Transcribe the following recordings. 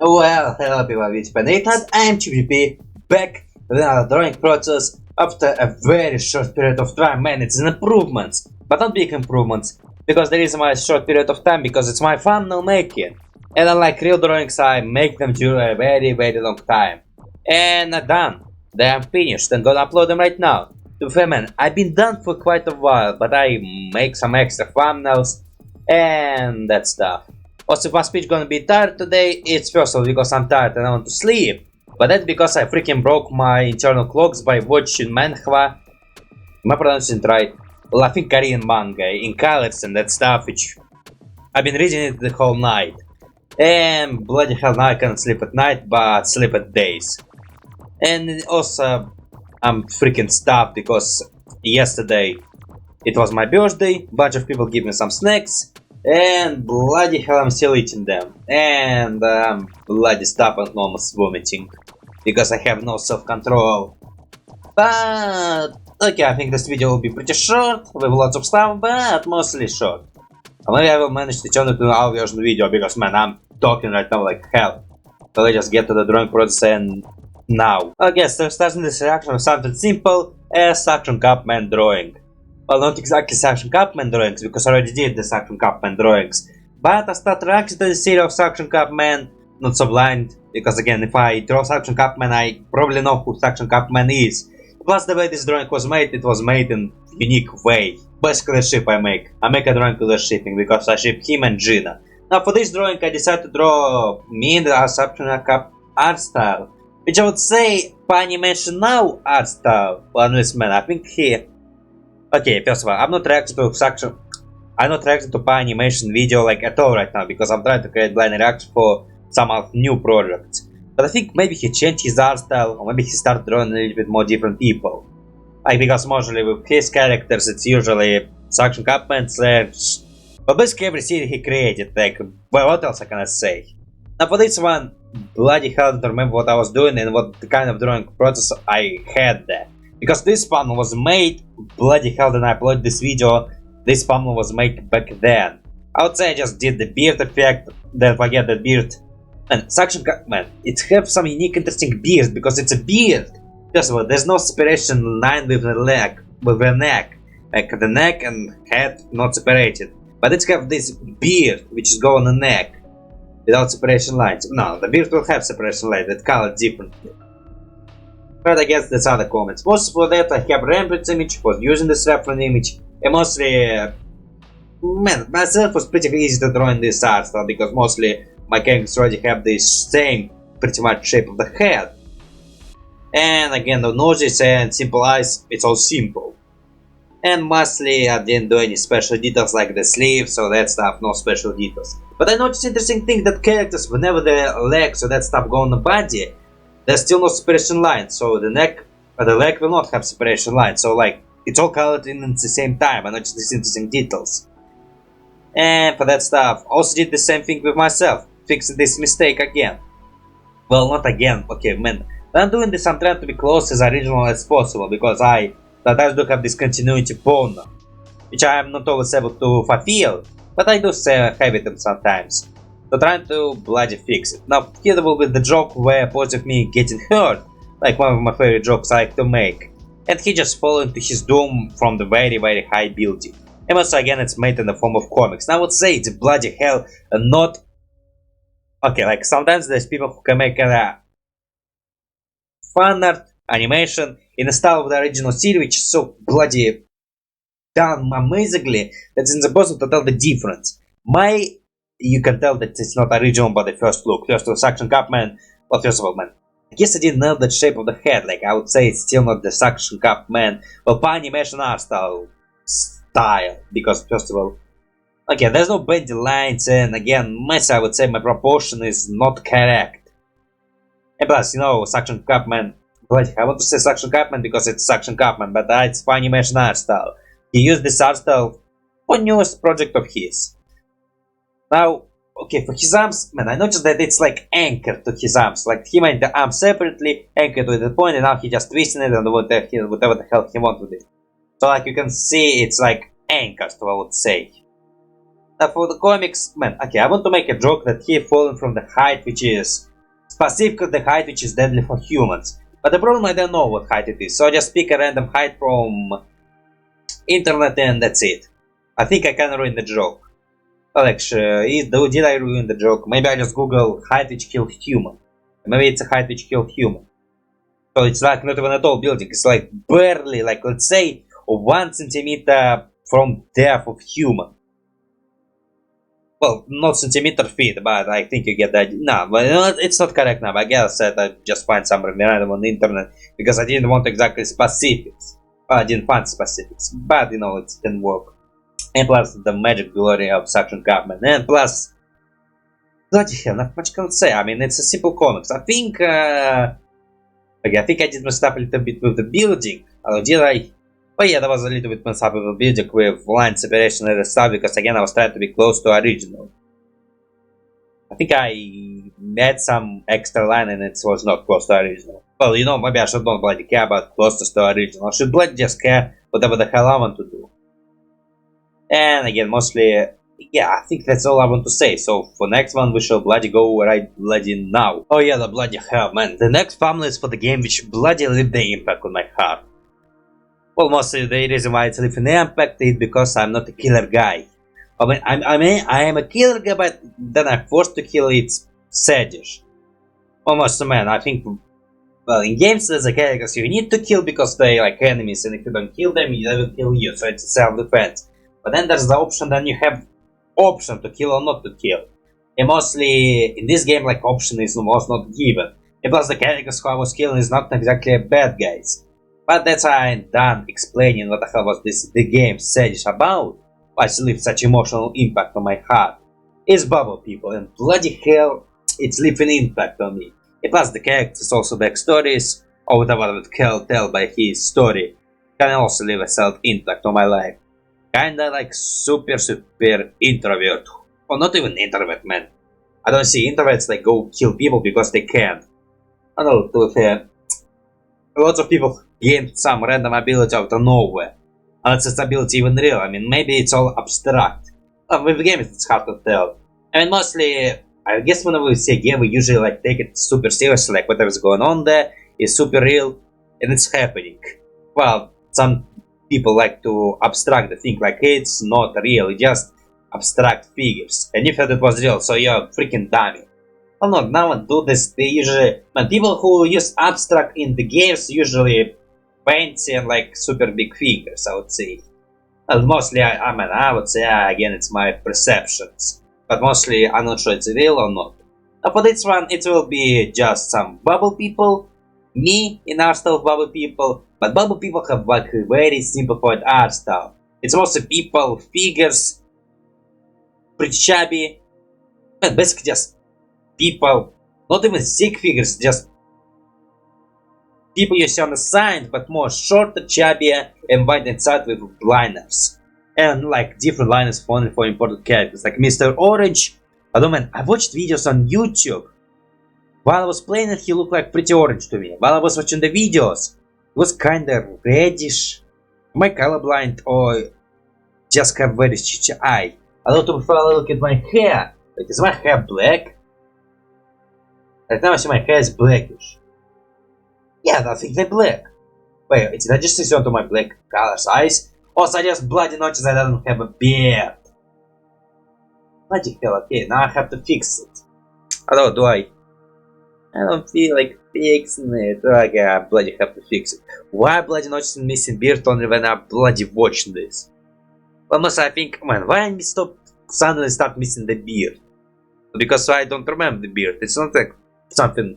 Well, hello people, it's Benedict. I am GVP, back with another drawing process after a very short period of time. Man, it's an improvements, but not big improvements, because there is my short period of time, because it's my thumbnail making. And unlike real drawings, I make them during a very long time. And I'm done. They are finished and gonna upload them right now. To be fair, man, I've been done for quite a while, but I make some extra thumbnails and that stuff. Also, if my speech gonna be tired today, it's first of all because I'm tired and I want to sleep. But that's because I freaking broke my internal clocks by watching manhwa. Am I pronouncing it right? Well, I think Korean manga in colors and that stuff, which I've been reading it the whole night. And bloody hell, now I can't sleep at night, but sleep at days. And also, I'm freaking stuffed because yesterday it was my birthday, bunch of people gave me some snacks. And bloody hell, I'm still eating them. And I'm bloody stuffed and almost vomiting. Because I have no self-control. But okay, I think this video will be pretty short, with lots of stuff, but mostly short. Maybe I will manage to turn it into an version video, because man, I'm talking right now like hell. So let's just get to the drawing process and now. Okay, so starting this reaction with something simple as Suction Cup Man drawing. Well, not exactly Suction Cup Man drawings, because I already did the Suction Cup Man drawings. But I start reacting to the series of Suction Cup Man, not so blind, because again, if I draw Suction Cup Man, I probably know who Suction Cup Man is. Plus, the way this drawing was made, it was made in a unique way. Basically, the ship I make a drawing to the shipping, because I ship him and Gina. Now, for this drawing, I decided to draw me in the Suction Cup art style, which I would say, for animation now art style, well, this man, I think he... Okay, first of all, I'm not reacting to Suction... I'm not reacting to Pi animation video like at all right now, because I'm trying to create blind reaction for some of new projects. But I think maybe he changed his art style, or maybe he started drawing a little bit more different people. Like, because mostly with his characters, it's usually Suction Cupman slash... But basically every series he created, like, well, what else I can say? Now for this one, bloody hell, I don't remember what I was doing and what kind of drawing process I had there. Because this panel was made, bloody hell, then I uploaded this video, this panel was made back then. I would say I just did the beard effect, then forget the beard. And Suction Cup Man, it has some unique interesting beard, because it's a beard. First of all, there's no separation line with the leg, with the neck. Like the neck and head not separated. But it's have this beard, which is go on the neck, without separation lines. No, the beard will have separation lines, that colored differently. But I guess that's other comments. Mostly for that I have reference image, was using this reference image, and mostly... man, myself was pretty easy to draw in this art style, because mostly my characters already have this same, pretty much shape of the head. And again, no noses and simple eyes, it's all simple. And mostly I didn't do any special details like the sleeves or that stuff, no special details. But I noticed interesting thing that characters, whenever the legs or that stuff go on the body, there's still no separation line, so the neck or the leg will not have separation line, so like, it's all colored in at the same time. I noticed these interesting details. And for that stuff, also did the same thing with myself, fixing this mistake again. Well, not again, okay, man. When I'm doing this, I'm trying to be close as original as possible, because I sometimes do have this continuity problem, which I am not always able to fulfill, but I do have it sometimes. So trying to bloody fix it. Now, here will be the joke where opposed of me getting hurt, like one of my favorite jokes I like to make, and he just falling to his doom from the very high building. And also again, it's made in the form of comics. Now I would say it's bloody hell and not... Okay, like sometimes there's people who can make a fan art animation in the style of the original series, which is so bloody done amazingly that it's impossible to tell the difference. You can tell that it's not original by the first look. First of all, Suction Cup Man, well, first of all, man, I guess I didn't know the shape of the head, like I would say it's still not the Suction Cup Man, well, by animation art style, because first of all, okay, there's no bendy lines, and again, I would say my proportion is not correct. And plus, you know, Suction Cup Man, I want to say Suction Cup Man because it's Suction Cup Man, but it's for animation art style. He used this art style for newest project of his. Now, okay, for his arms, man, I noticed that it's like anchored to his arms. Like he made the arm separately, anchored to the point, and now he just twisting it and whatever the hell he wants with it. So like you can see, it's like anchors, I would say. Now for the comics, man, okay, I want to make a joke that he fallen from the height which is specifically the height which is deadly for humans. But the problem, I don't know what height it is, so I just pick a random height from internet and that's it. I think I can ruin the joke. Well, actually, did I ruin the joke? Maybe I just Google height which killed human. Maybe it's a height which killed human. So it's like not even a tall building, it's like barely, like let's say 1 centimeter from depth of human. Well, not centimeter feet, but I think you get that. No, but it's not correct now. I guess that I just find some random on the internet because I didn't want exactly specifics. I didn't find specifics, but you know, it didn't work. And plus the magic glory of suction government, and plus, bloody hell, not much can say. I mean, it's a simple comics. I think, okay, I think I did mess up a little bit with the building. Or did I? Oh yeah, that was a little bit messed up with the building with line separation and stuff because again I was trying to be close to original. I think I made some extra line and it was not close to original. Well, you know, maybe I should not bloody care about closeness to original. I should bloody just care whatever the hell I want to do. And again, mostly, yeah, I think that's all I want to say. So for next one, we shall bloody go right bloody now. Oh yeah, the bloody hell, man. The next family is for the game which bloody leave the impact on my heart. Well, mostly the reason why it's leaving the impact is because I'm not a killer guy. I mean, I am a killer guy, but then I'm forced to kill its sages. Almost, man, I think, well, in games as a characters you need to kill because they like enemies, and if you don't kill them, they will kill you, so it's self-defense. But then there's the option, then you have option to kill or not to kill. And mostly, in this game, like, option was not given. And plus, the characters who I was killing is not exactly bad guys. But that's why I'm done explaining what the hell was the game Sage about. Why it left such emotional impact on my heart. It's Bubble People, and bloody hell, it's leaving impact on me. And plus the characters also backstories, or whatever I would tell by his story, can also leave a self impact on my life. Kinda like super introvert. Or not even introvert, man. I don't see introverts like go kill people because they can't. I don't know, to be fair. Lots of people gain some random ability out of nowhere. Unless this ability even real, I mean, maybe it's all abstract. With games it's hard to tell. I mean, mostly, I guess whenever we see a game, we usually like take it super seriously, like whatever's going on there is super real, and it's happening. Well, some people like to abstract the thing, like it's not real, it's just abstract figures. And you thought it was real, so you're a freaking dummy. Well, no, no one do this. They usually, man, people who use abstract in the games usually fancy and like super big figures, I would say. Well, mostly, I would say, again, it's my perceptions. But mostly, I'm not sure it's real or not. Now, for this one, it will be just some bubble people, me in art style of bubble people, but bubble people have like a very simplified art style. It's mostly people, figures, pretty chubby, and basically just people, not even sick figures, just people you see on the side, but more shorter, chubbier, and wide inside with liners. And like different liners only for important characters, like Mr. Orange. I don't know, I watched videos on YouTube. While I was playing it, he looked like pretty orange to me. While I was watching the videos, it was kinda reddish. Am I colorblind or just have very shitty eye? I don't know if I look at my hair. Like, is my hair black? Right now I see my hair is blackish. Yeah, I think they're black. Wait, did I just turn to my black color's eyes? Also, I just bloody noticed I don't have a beard. Bloody hell, okay, now I have to fix it. Although, do I? I don't feel like fixing it. Okay, I bloody have to fix it. Why I bloody noticing missing beard only when I bloody watching this? Well, mostly I think, man, why I suddenly start missing the beard? Because I don't remember the beard. It's not like something.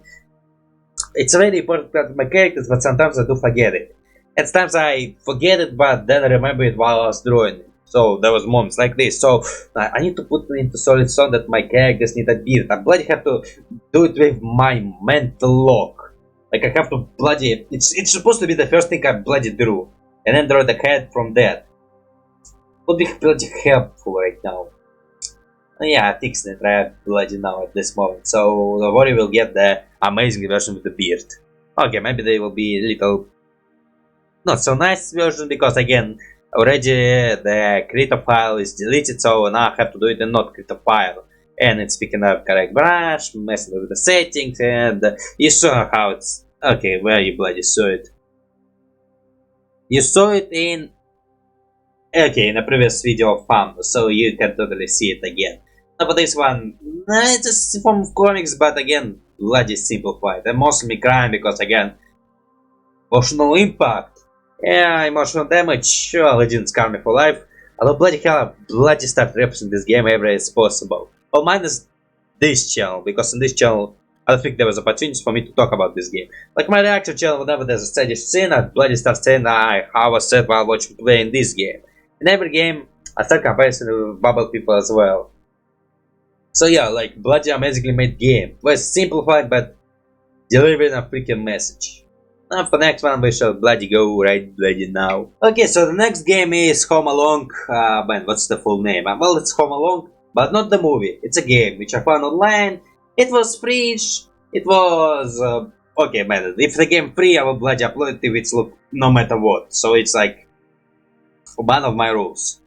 It's a very important part of my characters, but sometimes I do forget it. And sometimes I forget it, but then I remember it while I was drawing it. So there was moments like this. So I need to put into solid stone that my characters need a beard. I bloody have to do it with my mental lock. Like I have to bloody. It's supposed to be the first thing I bloody drew, and then draw the head from that. Would be bloody helpful right now. Yeah, I fixed it right bloody now at this moment. So the warrior will get the amazing version with the beard. Okay, maybe they will be a little not so nice version because again already the creator file is deleted, so now I have to do it in not creator file. and it's picking up correct brush, messing with the settings, and you saw how it's... Okay, where you bloody saw it? You saw it in... Okay, in a previous video of FAM, so you can totally see it again. Now for this one, it's just a form of comics, but again, bloody simplified. And mostly crying because again, emotional impact. Yeah, emotional damage, well, it didn't scar me for life. Although bloody hell, bloody start representing this game every as possible. Well, minus this channel, because in this channel, I don't think there was opportunities for me to talk about this game. Like my reaction channel, whenever there's a steady scene, I bloody start saying I was sad while watching playing this game. In every game, I start comparing with Bubble People as well. So yeah, like bloody amazingly made game. Was simplified but delivering a freaking message. Now for the next one we shall bloody go right bloody now. Okay, so the next game is Home Alone. Man, what's the full name? Well, it's Home Alone, but not the movie. It's a game which I found online. It was free. It was okay, man. If the game free, I will bloody upload it if it's look no matter what. So it's like one of my rules.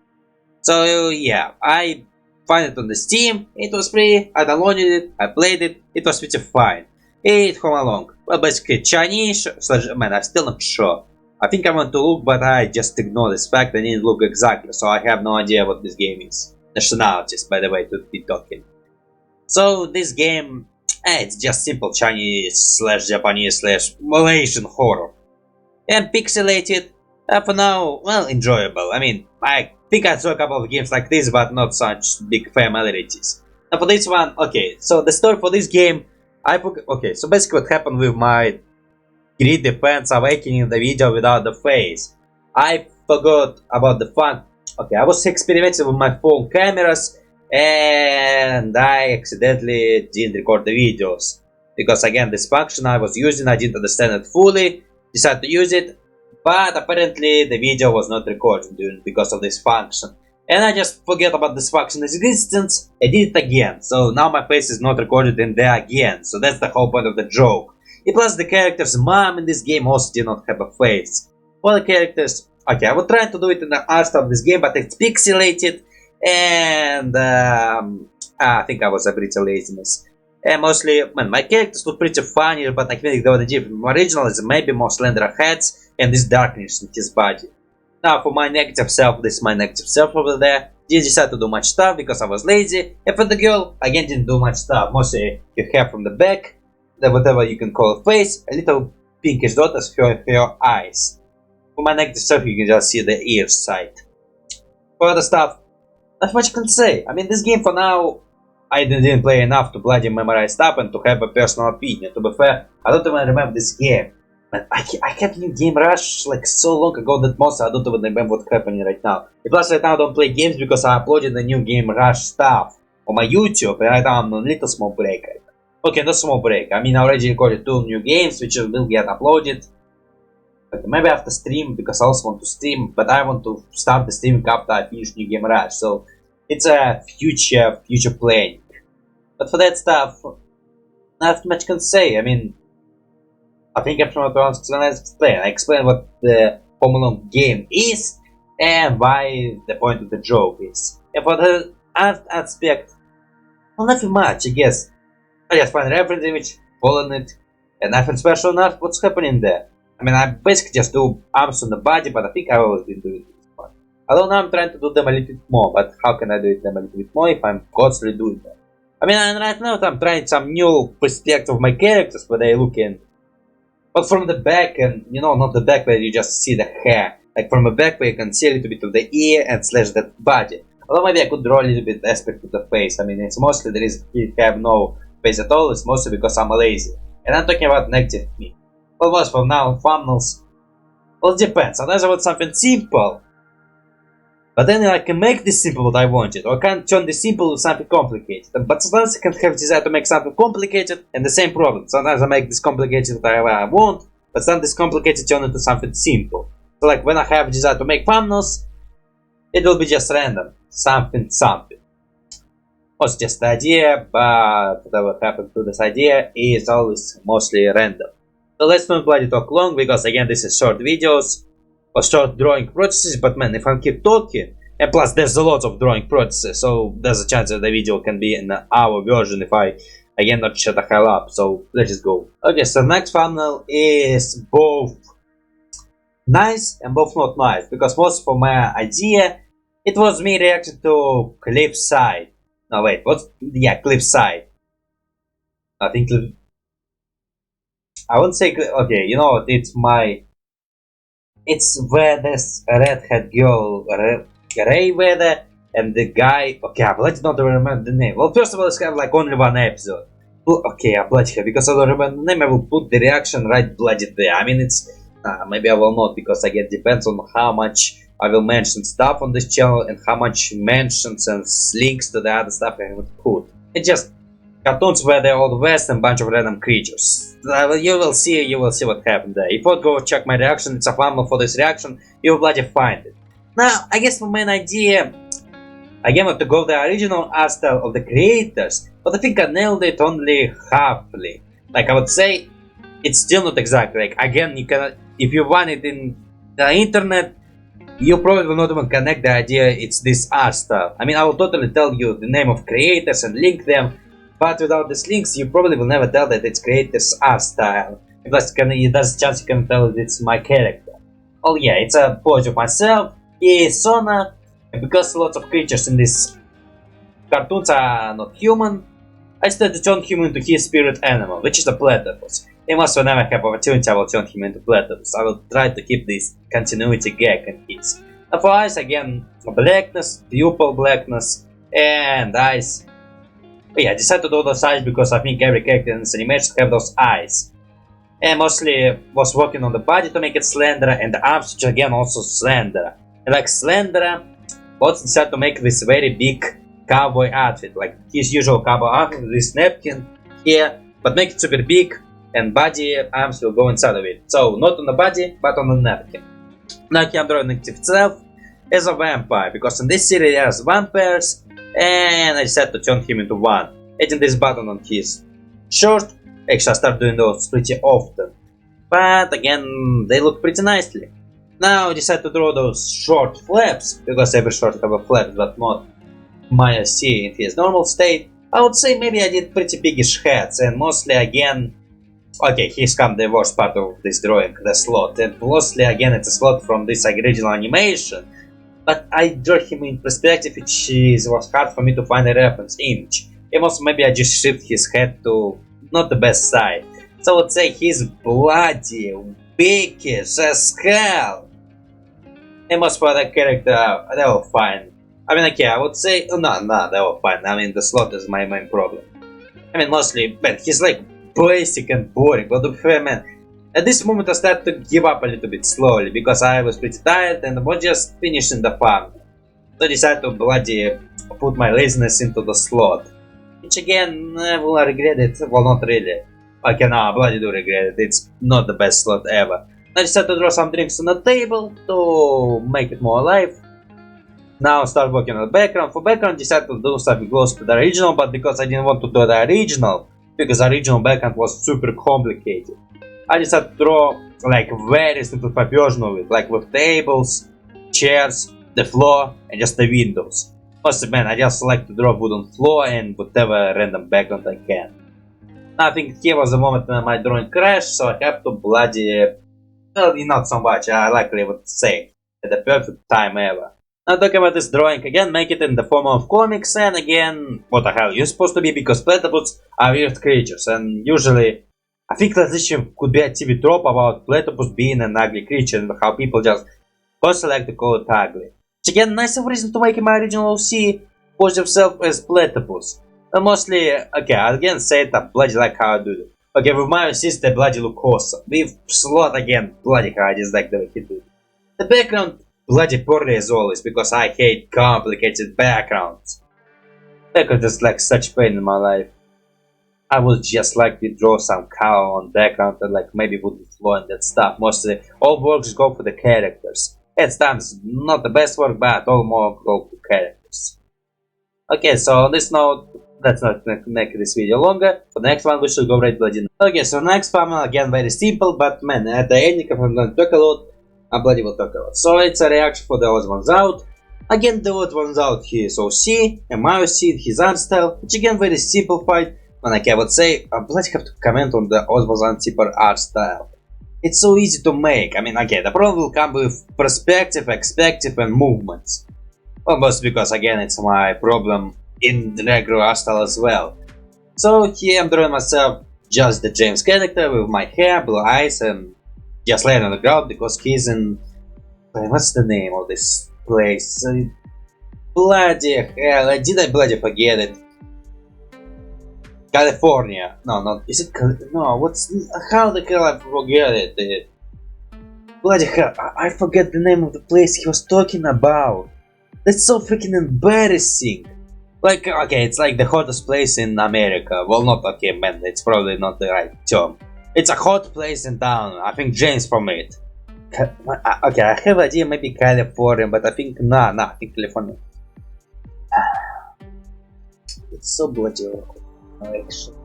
So yeah, I find it on the Steam. It was free. I downloaded it. I played it. It was pretty fine. It's Home Alone. Well, basically Chinese slash, man, I'm still not sure. I think I want to look, but I just ignore this fact. I didn't look exactly, so I have no idea what this game is. Nationalities, by the way, to be talking. So this game, it's just simple Chinese slash Japanese slash Malaysian horror. And pixelated. For now, well, enjoyable. I mean, I think I saw a couple of games like this, but not such big familiarities. Now for this one, okay, so the story for this game, okay, so basically what happened with my Grid Defense Awakening the video without the face. I forgot about the fun. Okay, I was experimenting with my phone cameras and I accidentally didn't record the videos. Because again, this function I was using, I didn't understand it fully, decided to use it. But apparently the video was not recorded because of this function. And I just forget about this function's existence. I did it again. So now my face is not recorded in there again. So that's the whole point of the joke. And plus the character's mom in this game also did not have a face. All the characters... Okay, I was trying to do it in the art style of this game, but it's pixelated. And I think I was a bit laziness. And mostly, man, my characters look pretty funny, but I think the idea from original is maybe more slender heads and this darkness in his body. Now for my negative self, this is my negative self over there. Didn't decide to do much stuff because I was lazy. And for the girl, again didn't do much stuff. Mostly you have from the back, whatever you can call a face, a little pinkish dot as her eyes. For my negative self, you can just see the ear side. For other stuff, not much can say. I mean, this game for now, I didn't play enough to bloody memorize stuff and to have a personal opinion. To be fair, I don't even remember this game. But I kept new Game Rush like so long ago that most I don't even remember what's happening right now. And plus right now I don't play games because I uploaded the new Game Rush stuff on my YouTube and right now I'm on a little small break right now. Okay, not small break. I mean I already recorded 2 new games which will get uploaded. But maybe after stream because I also want to stream, but I want to start the streaming after I finish new Game Rush. So it's a future planning. But for that stuff, not much can say. I mean, I think I'm trying to explain. I explain what the Home Alone game is and why the point of the joke is. And for the art aspect, well, nothing much, I guess. I just find reference image, follow it, and nothing special enough. What's happening there? I mean, I basically just do arms on the body, but I think I've always been doing this one. Although now I'm trying to do them a little bit more, but how can I do them a little bit more if I'm constantly doing that? I mean, right now I'm trying some new perspective of my characters, where they look in. But from the back, and you know, not the back where you just see the hair. Like from the back where you can see a little bit of the ear and slash the body. Although maybe I could draw a little bit aspect of the face. I mean, it's mostly there is you have no face at all. It's mostly because I'm lazy. And I'm talking about negative me. Well, what's from now thumbnails? Well, it depends. Sometimes I want something simple. But then I can make this simple what I wanted, or I can turn this simple to something complicated. But sometimes I can have desire to make something complicated and the same problem. Sometimes I make this complicated whatever I want, but sometimes this complicated turn into something simple. So like when I have desire to make thumbnails, it will be just random. Something. It's just the idea, but whatever happened to this idea is always mostly random. So let's not bloody talk long, because again this is short videos. Or short drawing processes, but man, if I keep talking, And plus, there's a lot of drawing processes, so there's a chance that the video can be an hour version if I again not shut the hell up. So let's just go. Okay, so next thumbnail is both nice and both not nice, because most for my idea it was me reacting to Cliffside. No wait, what's Cliffside? I think I won't say okay. You know, it's where this redhead girl Ray Weather and the guy. Okay, I bloody don't remember the name. Well, first of all, it's kind of like only one episode. Okay, I bloody her because I don't remember the name. I will put the reaction right bloody there. I mean, it's maybe I will not, because again depends on how much I will mention stuff on this channel and how much mentions and links to the other stuff I would put. It's just cartoons where they're all west and bunch of random creatures. You will see what happened there. If you go check my reaction, it's a thumbnail for this reaction, you will bloody find it. Now, I guess my main idea, again, was to go the original art style of the creators, but I think I nailed it only halfly. Like, I would say, it's still not exactly. Like, again, you cannot, if you want it in the internet, you probably will not even connect the idea it's this art style. I mean, I will totally tell you the name of creators and link them, but without these links, you probably will never tell that it's creators art style. Plus, there's a chance you can tell that it's my character. Oh yeah, it's a pose of myself. He is Sona, and because lots of creatures in these cartoons are not human, I started to turn him into his spirit animal, which is a platypus. And once whenever I have opportunity, I will turn him into platypus. I will try to keep this continuity gag in his. And for eyes, again, blackness, pupil blackness, and eyes. But yeah, I decided to do those eyes because I think every character in this animation have those eyes. And mostly was working on the body to make it slender, and the arms, which again also slender. And like slender, Bots decided to make this very big cowboy outfit, like his usual cowboy outfit with this napkin here, but make it super big, and body arms will go inside of it. So not on the body, but on the napkin. Now I'm drawing itself as a vampire, because in this series there's vampires, and I decided to turn him into one. Adding this button on his shirt. Actually, I start doing those pretty often, but again they look pretty nicely. Now I decided to draw those short flaps, because every short have a flap, but not my SC in his normal state. I would say maybe I did pretty biggish heads, and mostly again, okay, here's come the worst part of this drawing, the slot, and mostly again it's a slot from this original animation, but I drew him in perspective, which was hard for me to find a reference image. And also maybe I just shifted his head to not the best side, so I would say he's bloody, biggish as hell. And most for the character, they were fine. I mean, okay, I would say, no, they were fine. I mean, the slot is my main problem. I mean, mostly, man, he's like basic and boring, but to be fair, man, at this moment I started to give up a little bit slowly, because I was pretty tired and was just finishing the farm. So I decided to bloody put my laziness into the slot. Which again, will I regret it? Well, not really. Okay, no, I bloody do regret it. It's not the best slot ever. I decided to draw some drinks on the table to make it more alive. Now start working on the background. For background, decided to do something close to the original, but because I didn't want to do the original, because the original background was super complicated, I decided to draw like very simplified version of it, like with tables, chairs, the floor, and just the windows. Mostly, man, I just like to draw wooden floor and whatever random background I can. I think here was the moment when my drawing crashed, so I have to bloody, well, not so much, I likely would say, at the perfect time ever. Now talking about this drawing, again, make it in the form of comics, and again, what the hell you're supposed to be, because platypus are weird creatures, and usually, I think that this could be a TV trope about platypus being an ugly creature, and how people just constantly like to call it ugly. Which again, nice of reason to make my original OC pose yourself as platypus. And mostly, okay, I again say it, I bloody like how I do it. Okay, with my OCs, they bloody look awesome. With Slot, again, bloody how I dislike the way he do it. The background, bloody poorly as always, because I hate complicated backgrounds. Background is like such pain in my life. I would just like to draw some color on background and like maybe wooden floor and that stuff. Mostly, all works go for the characters. At times, not the best work, but all more go to characters. Okay, so on this note, let's not make this video longer. For the next one, we should go right bloody now. Okay, so next panel, again, very simple, but man, at the end, if I'm gonna talk a lot, I bloody will talk a lot. So it's a reaction for the Oz Ones Out. Again, the word turns out he is OC, and my OC in his art style, which again very simplified, and like I would say, I bloody have to comment on the Osvalds Tipper art style. It's so easy to make. I mean, okay, the problem will come with perspective, expective, and movements. Well, mostly because, again, it's my problem in the regular art style as well. So here I'm drawing myself just the James character with my hair, blue eyes, and just laying on the ground because he's in... What's the name of this place? Bloody hell, did I bloody forget it? California. No, not... Is it... No, what's... How the hell I forget it? Bloody hell, I forget the name of the place he was talking about. That's so freaking embarrassing. Like, okay, it's like the hottest place in America. Well, not okay, man, it's probably not the right term. It's a hot place in town. I think James from it. Okay, I have idea, maybe California, but I think, nah, I think California. It's so bloody actually.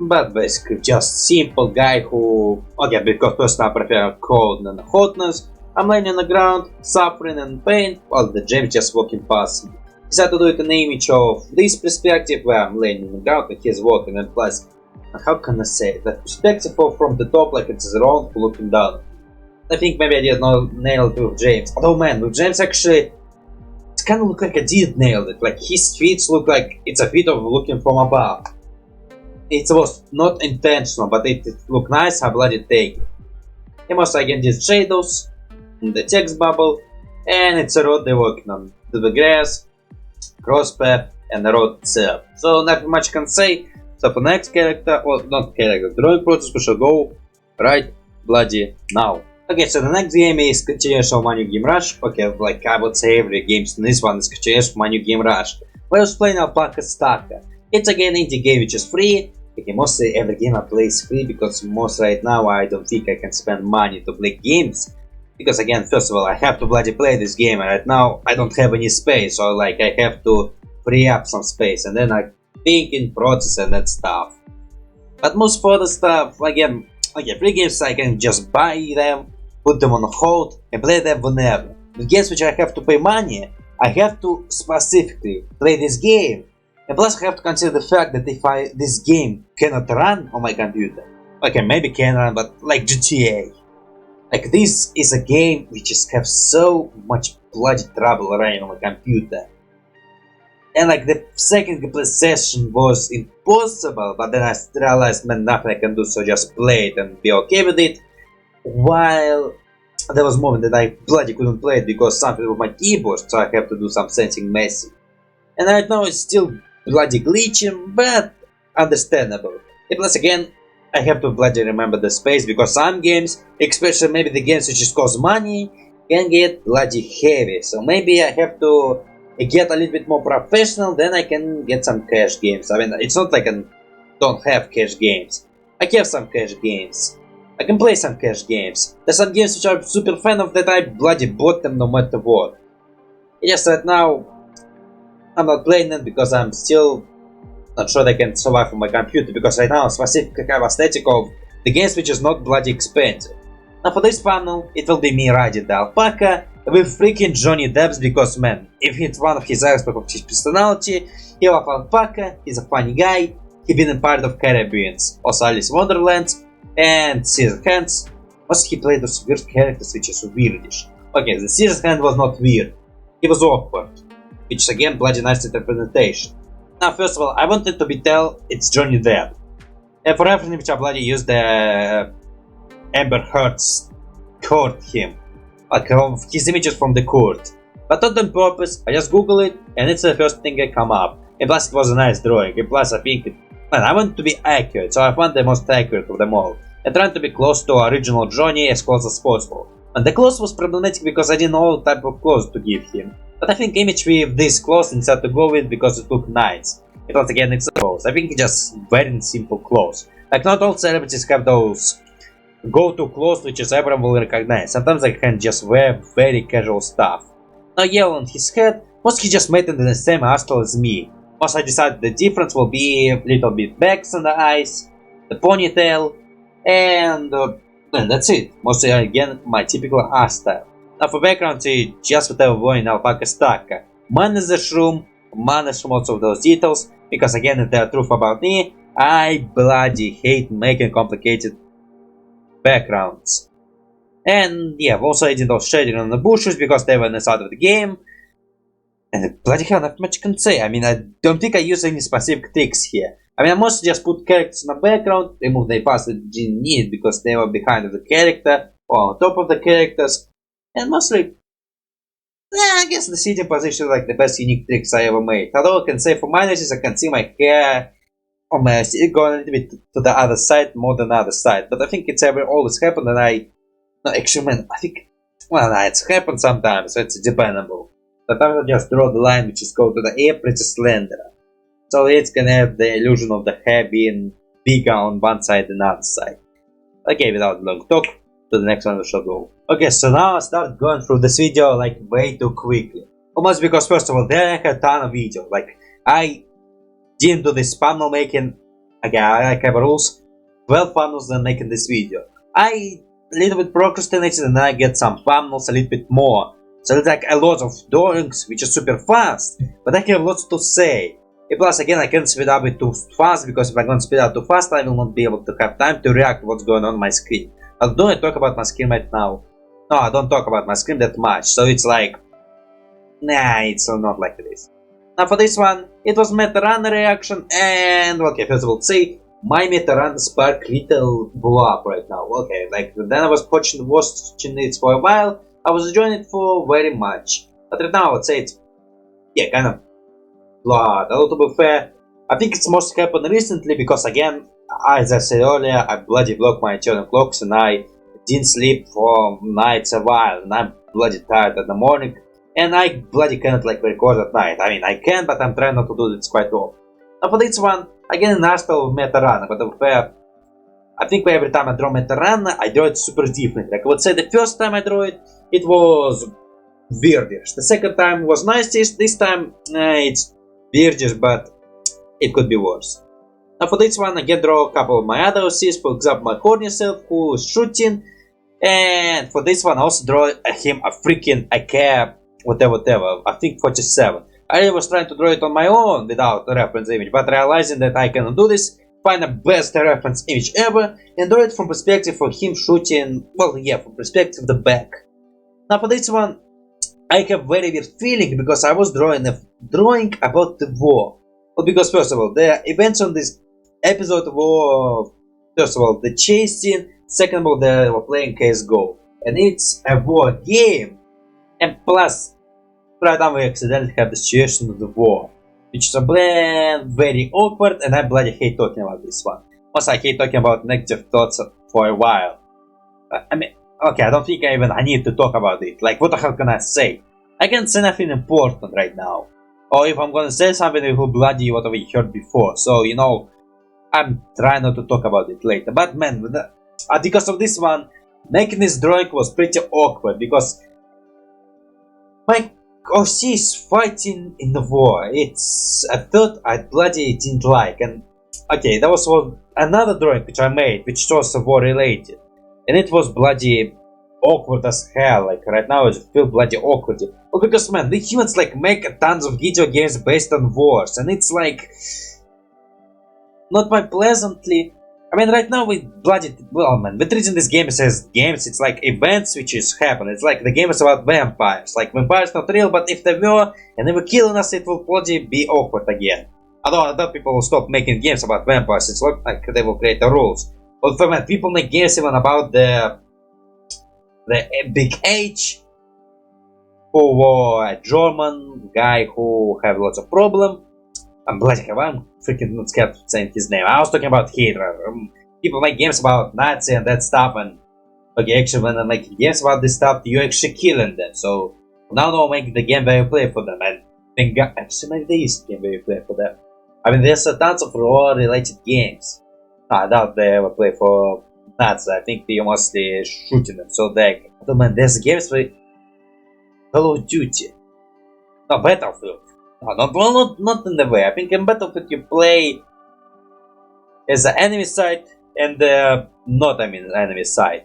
But basically, just simple guy who, okay, because personally I prefer cold than hotness. I'm laying on the ground, suffering and pain, while the James just walking past me. Decided to do it in an image of this perspective where I'm laying on the ground and he's walking, and plus, how can I say it? That perspective from the top, like it's wrong looking down. I think maybe I did not nail it with James. Although man, with James actually, it kind of look like I did nail it. Like his feet look like it's a feet of looking from above. It was not intentional, but it looked nice. I bloody take it. He must again did shadows in the text bubble, and it's a road they're working on. The grass, cross path, and the road itself. So nothing much can say. So for next character, well, not character, drawing process, we shall go right bloody now. Okay, so the next game is continuation of my new game Rush. Okay, like I would say every game in this one is continuation of my new game Rush. I was playing Alpaca Stacka. It's again indie game which is free. Okay, mostly every game I play is free because most right now I don't think I can spend money to play games. Because again, first of all, I have to bloody play this game, and right now I don't have any space, so like I have to free up some space, and then I think in process and that stuff. But most further stuff, again, okay, free games I can just buy them, put them on hold, and play them whenever. With games which I have to pay money, I have to specifically play this game. And plus I have to consider the fact that if this game cannot run on my computer, okay, maybe can run, but like GTA. Like this is a game which just have so much bloody trouble running on my computer. And like the second gameplay session was impossible, but then I realized man, nothing I can do, so just play it and be okay with it. While there was a moment that I bloody couldn't play it because something with my keyboard, so I have to do some something messy. And right now it's still bloody glitching, but understandable. And plus again, I have to bloody remember the space because some games, especially maybe the games which just cost money, can get bloody heavy. So maybe I have to get a little bit more professional, then I can get some cash games. I mean, it's not like I don't have cash games. I have some cash games. I can play some cash games. There's some games which I'm super fan of that I bloody bought them no matter what. Yes, right now I'm not playing them because I'm still not sure they can survive on my computer, because right now specifically I have aesthetic of the games which is not bloody expensive. Now for this panel, it will be me riding the alpaca with freaking Johnny Depp's, because man, if it's one of his aspects of his personality, he loves alpaca, he's a funny guy, he's been a part of Caribbeans, also Alice in Wonderland, and Scissorhands. Also he played those weird characters which is weirdish. Okay, the Scissorhands was not weird, he was awkward, which is again bloody nice interpretation. Now first of all, I wanted to be tell it's Johnny Depp. And for reference which I bloody used the Amber Heard's court him. Like his images from the court. But not on purpose, I just google it and it's the first thing that come up. And plus it was a nice drawing, and plus I think man, I want to be accurate, so I found the most accurate of them all. And trying to be close to original Johnny as close as possible. And the clothes was problematic because I didn't know what type of clothes to give him. But I think image with this clothes instead to go with because it looked nice. It was again it's clothes. I think it's just very simple clothes. Like not all celebrities have those go-to clothes which is everyone will recognize. Sometimes they can just wear very casual stuff. Now yellow on his head, most he just made it in the same hairstyle as me. Most I decided the difference will be a little bit backs on the eyes, the ponytail, and that's it. Mostly again my typical hairstyle. Now for background, see just whatever we in Alpaca Stacka. Manage the shroom, manage most of those details, because again, if the truth about me, I bloody hate making complicated backgrounds. And yeah, I've also added those shading on the bushes because they were inside of the game. And bloody hell, not much can say. I mean, I don't think I use any specific tricks here. I mean, I mostly just put characters in the background, remove the paths that didn't need because they were behind of the character or on top of the characters. And mostly, I guess the sitting position is like the best unique tricks I ever made. Although I can say for minuses, I can see my hair on my seat going a little bit to the other side more than the other side. But I think it's ever always happened and no, actually, man, I think, well, it's happened sometimes, so it's dependable. But I will just draw the line which is go to the air pretty slender. So it's gonna have the illusion of the hair being bigger on one side than the other side. Okay, without long talk, to the next one we shall go. Okay, so now I start going through this video like way too quickly. Almost because first of all, there I had a ton of videos. Like, I didn't do this thumbnail making. Okay, I have rules. 12 thumbnails than making this video. I a little bit procrastinated and then I get some thumbnails a little bit more. So it's like a lot of drawings which is super fast, but I have lots to say. And plus again I can't speed up it too fast because if I'm gonna speed up too fast I will not be able to have time to react to what's going on my screen. Although I talk about my screen right now. No, I don't talk about my screen that much, so it's like, nah, it's not like this. Now for this one, it was meta run reaction and okay, first of all say my meta run spark little blew up right now. Okay, like then I was watching it for a while. I was enjoying it for very much, but right now I would say it's, yeah, kind of blood. Although to be fair, I think it's most happened recently because again, as I said earlier, I bloody blocked my internal clocks and I didn't sleep for nights a while and I'm bloody tired in the morning and I bloody cannot like record at night. I mean, I can, but I'm trying not to do this quite often. Now for this one, again an arsenal of meta run, but to be fair, I think every time I draw meta run, I draw it super different. Like I would say the first time I draw it, it was weirdish. The second time was nicest. This time it's weirdish, but it could be worse. Now for this one, I can draw a couple of my other OCs, for example my horny self who is shooting. And for this one I also draw him a freaking AK, whatever, I think 47. I was trying to draw it on my own without a reference image, but realizing that I cannot do this, find the best reference image ever and draw it from perspective for him shooting, well yeah, from perspective the back. Now for this one, I have very weird feeling because I was drawing about the war. Well, because first of all, the events on this episode were, first of all, the chase scene, second of all, they were playing CSGO. And it's a war game. And plus, right now we accidentally have the situation of the war. Which is a very awkward and I bloody hate talking about this one. Also, I hate talking about negative thoughts for a while. I mean, okay, I don't think I need to talk about it. Like, what the hell can I say? I can't say nothing important right now. Or if I'm gonna say something, it will bloody what we heard before. So, you know, I'm trying not to talk about it later. But man, because of this one, making this drawing was pretty awkward. Because my OC is fighting in the war. It's a thought I bloody didn't like. And okay, that was another drawing which I made, which was war related. And it was bloody awkward as hell. Like right now I just feel bloody awkward. Well, because man, the humans like make tons of video games based on wars, and it's like not quite pleasantly. I mean, right now we bloody, well man, we're treating this game as games. It's like events which is happen. It's like the game is about vampires. Like vampires not real, but if they were and they were killing us, it will bloody be awkward again. Although other people will stop making games about vampires. It's like they will create the rules. But for man, people make games even about the Big H, who was a German guy who have lots of problem. I'm bloody hell, I'm freaking not scared of saying his name. I was talking about Hitler. People make games about Nazi and that stuff, and okay, actually when I make games about this stuff, you're actually killing them. So now they'll make the game where you play for them, and thank God, actually maybe there is a game where you play for them. I mean, there's a tons of war-related games. I doubt they ever play for Nazis. I think they mostly shooting them. So they, oh man, there's games for Call of Duty, no Battlefield. No, not in the way. I think in Battlefield you play as the enemy side and not enemy side.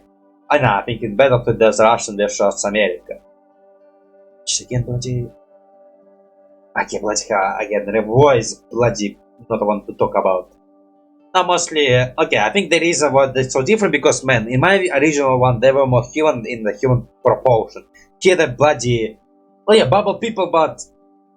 I know, I think in Battlefield there's Russian, there's America. Which again, bloody... Okay, bloody hell, again, Revo is bloody not one to talk about. Now, mostly, okay, I think the reason why that's so different because, man, in my original one, they were more human in the human proportion. Here, the bloody... Oh yeah, bubble people, but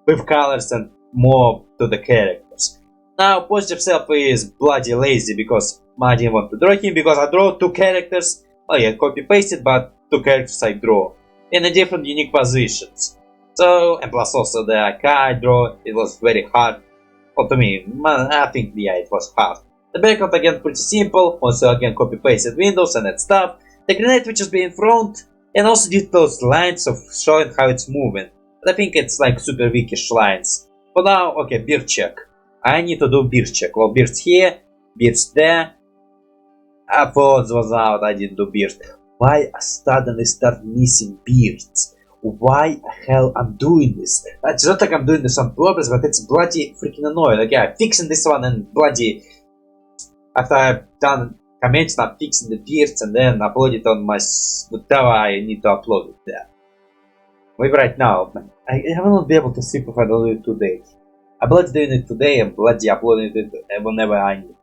with colors and more to the characters. Now, Positive Self is bloody lazy because I didn't want to draw him because I draw two characters. Oh yeah, copy-pasted, but two characters I draw in a different unique positions. So, and plus also the car I draw, it was very hard. Well, to me, I think, yeah, it was hard. The background again pretty simple, also again copy-pasted windows and that stuff. The grenade which is being thrown, and also did those lines of showing how it's moving. But I think it's like super weakish lines. For now, okay, beard check. I need to do beard check. Well, beards here, beards there. For those out, I didn't do beard. Why I suddenly start missing beards? Why hell I'm doing this? It's not like I'm doing this on purpose, but it's bloody freaking annoying. Like, yeah, I'm fixing this one and bloody... After I've done comments, I'm fixing the beards and then upload it on my... whatever I need to upload it there. Maybe right now, man, I will not be able to sleep if I don't do it today. I'm bloody doing it today and bloody uploading it whenever I need.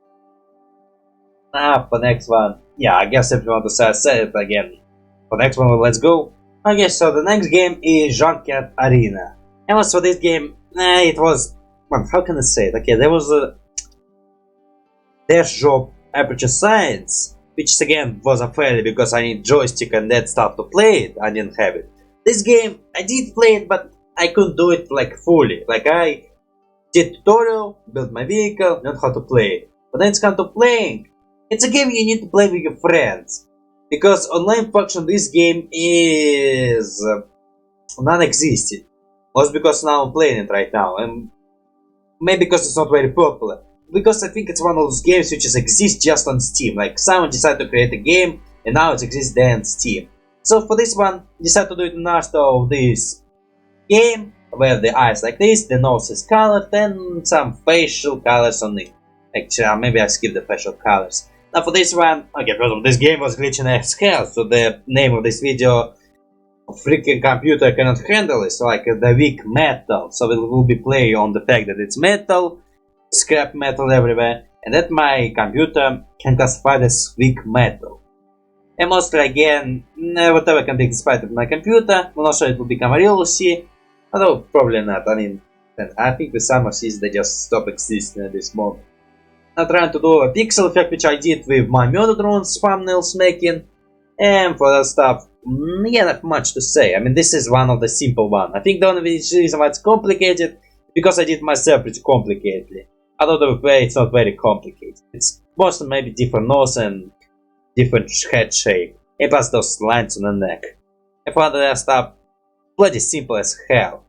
Now, for next one, yeah, I guess if you want to say it again. For next one, let's go. Okay, so the next game is Junkpunk Arena. And also this game, it was... Man, how can I say it? Okay, there was a... Dash job Aperture Science, which again was a failure because I need joystick and that stuff to play it. I didn't have it. This game, I did play it, but I couldn't do it like fully. Like I did tutorial, built my vehicle, learned how to play it. But then it's come to playing. It's a game you need to play with your friends. Because online function this game is non-existent. Also because now I'm playing it right now. And maybe because it's not very popular. Because I think it's one of those games which exists just on Steam. Like someone decided to create a game and now it exists there on Steam. So for this one, I decided to do it in art of this game, where the eyes like this, the nose is colored, and some facial colors on it. Actually, maybe I skip the facial colors. Now for this one, okay, first of all, this game was glitching as hell, so the name of this video, freaking computer cannot handle it, so like the weak metal. So it will be playing on the fact that it's metal, scrap metal everywhere, and that my computer can classify as weak metal. And mostly again, whatever can be classified with my computer, I'm not sure it will become a real C, although probably not. I mean, I think with some of these they just stop existing at this moment. I'm trying to do a pixel effect which I did with my murder drones thumbnails making, and for that stuff, yeah, not much to say. I mean, this is one of the simple one. I think the only reason why it's complicated because I did myself pretty complicatedly. Although the way it's not very complicated. It's mostly maybe different nose and different head shape, and plus those lines on the neck. And for other stuff, bloody simple as hell.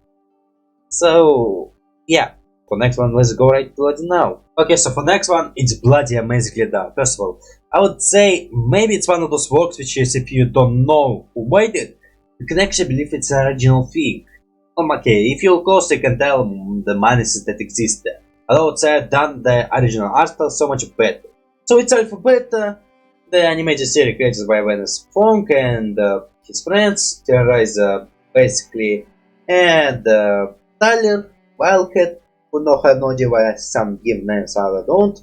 So, yeah. For next one, let's go right bloody now. Okay, so for next one, it's bloody amazingly done. First of all, I would say maybe it's one of those works which is, if you don't know who made it, you can actually believe it's an original thing. Okay, if you're close, you can tell the minuses that exist there. Although it's done the original art style so much better. So it's alphabet, the animated series created by Wesnoth and his friends, terrorize basically, and Tyler, Wildcat, who have no idea why some give names I don't.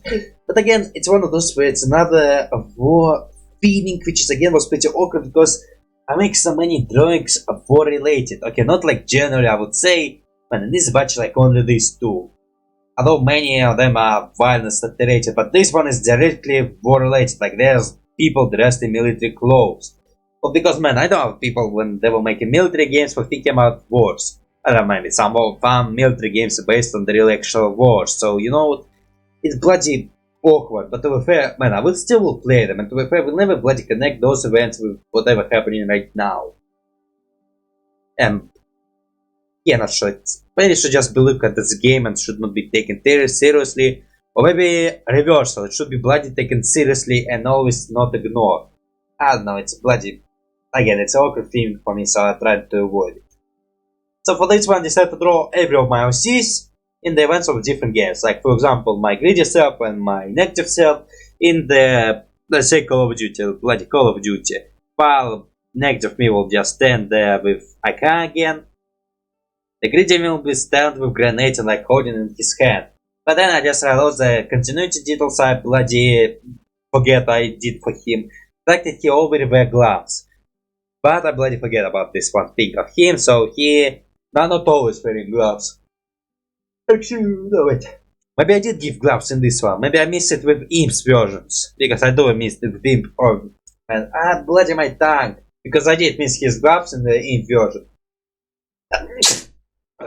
But again, it's one of those where it's another war feeling, which is again was pretty awkward because I make so many drawings war related. Okay, not like generally I would say, but in this batch like only these two. Although many of them are violence related, but this one is directly war related. Like there's people dressed in military clothes. Well, because man, I know people when they were making military games for thinking about wars. I don't mind it. Some military games are based on the real actual wars, so you know it's bloody awkward. But to be fair, man, I will still play them, and to be fair, we'll never bloody connect those events with whatever happening right now. And yeah, not sure. Maybe should just be looked at this game and should not be taken seriously, or maybe reversal. It should be bloody taken seriously and always not ignored. I don't know. It's bloody. Again, it's an awkward thing for me, so I tried to avoid it. So for this one, I decided to draw every of my OCs in the events of different games. Like for example, my greedy self and my negative self in the, let's say, Call of Duty, bloody Call of Duty. while next of me will just stand there with Ika again. The greedy will be stand with grenade and like holding in his hand. But then I just realized the continuity details I bloody forget I did for him. The fact that he already wear gloves. But I bloody forget about this one thing of him, so he not always wearing gloves. Actually, no wait. Maybe I did give gloves in this one. Maybe I missed it with Imp's versions. Because I do miss it with Imp or and bloody my tongue. Because I did miss his gloves in the Imp version.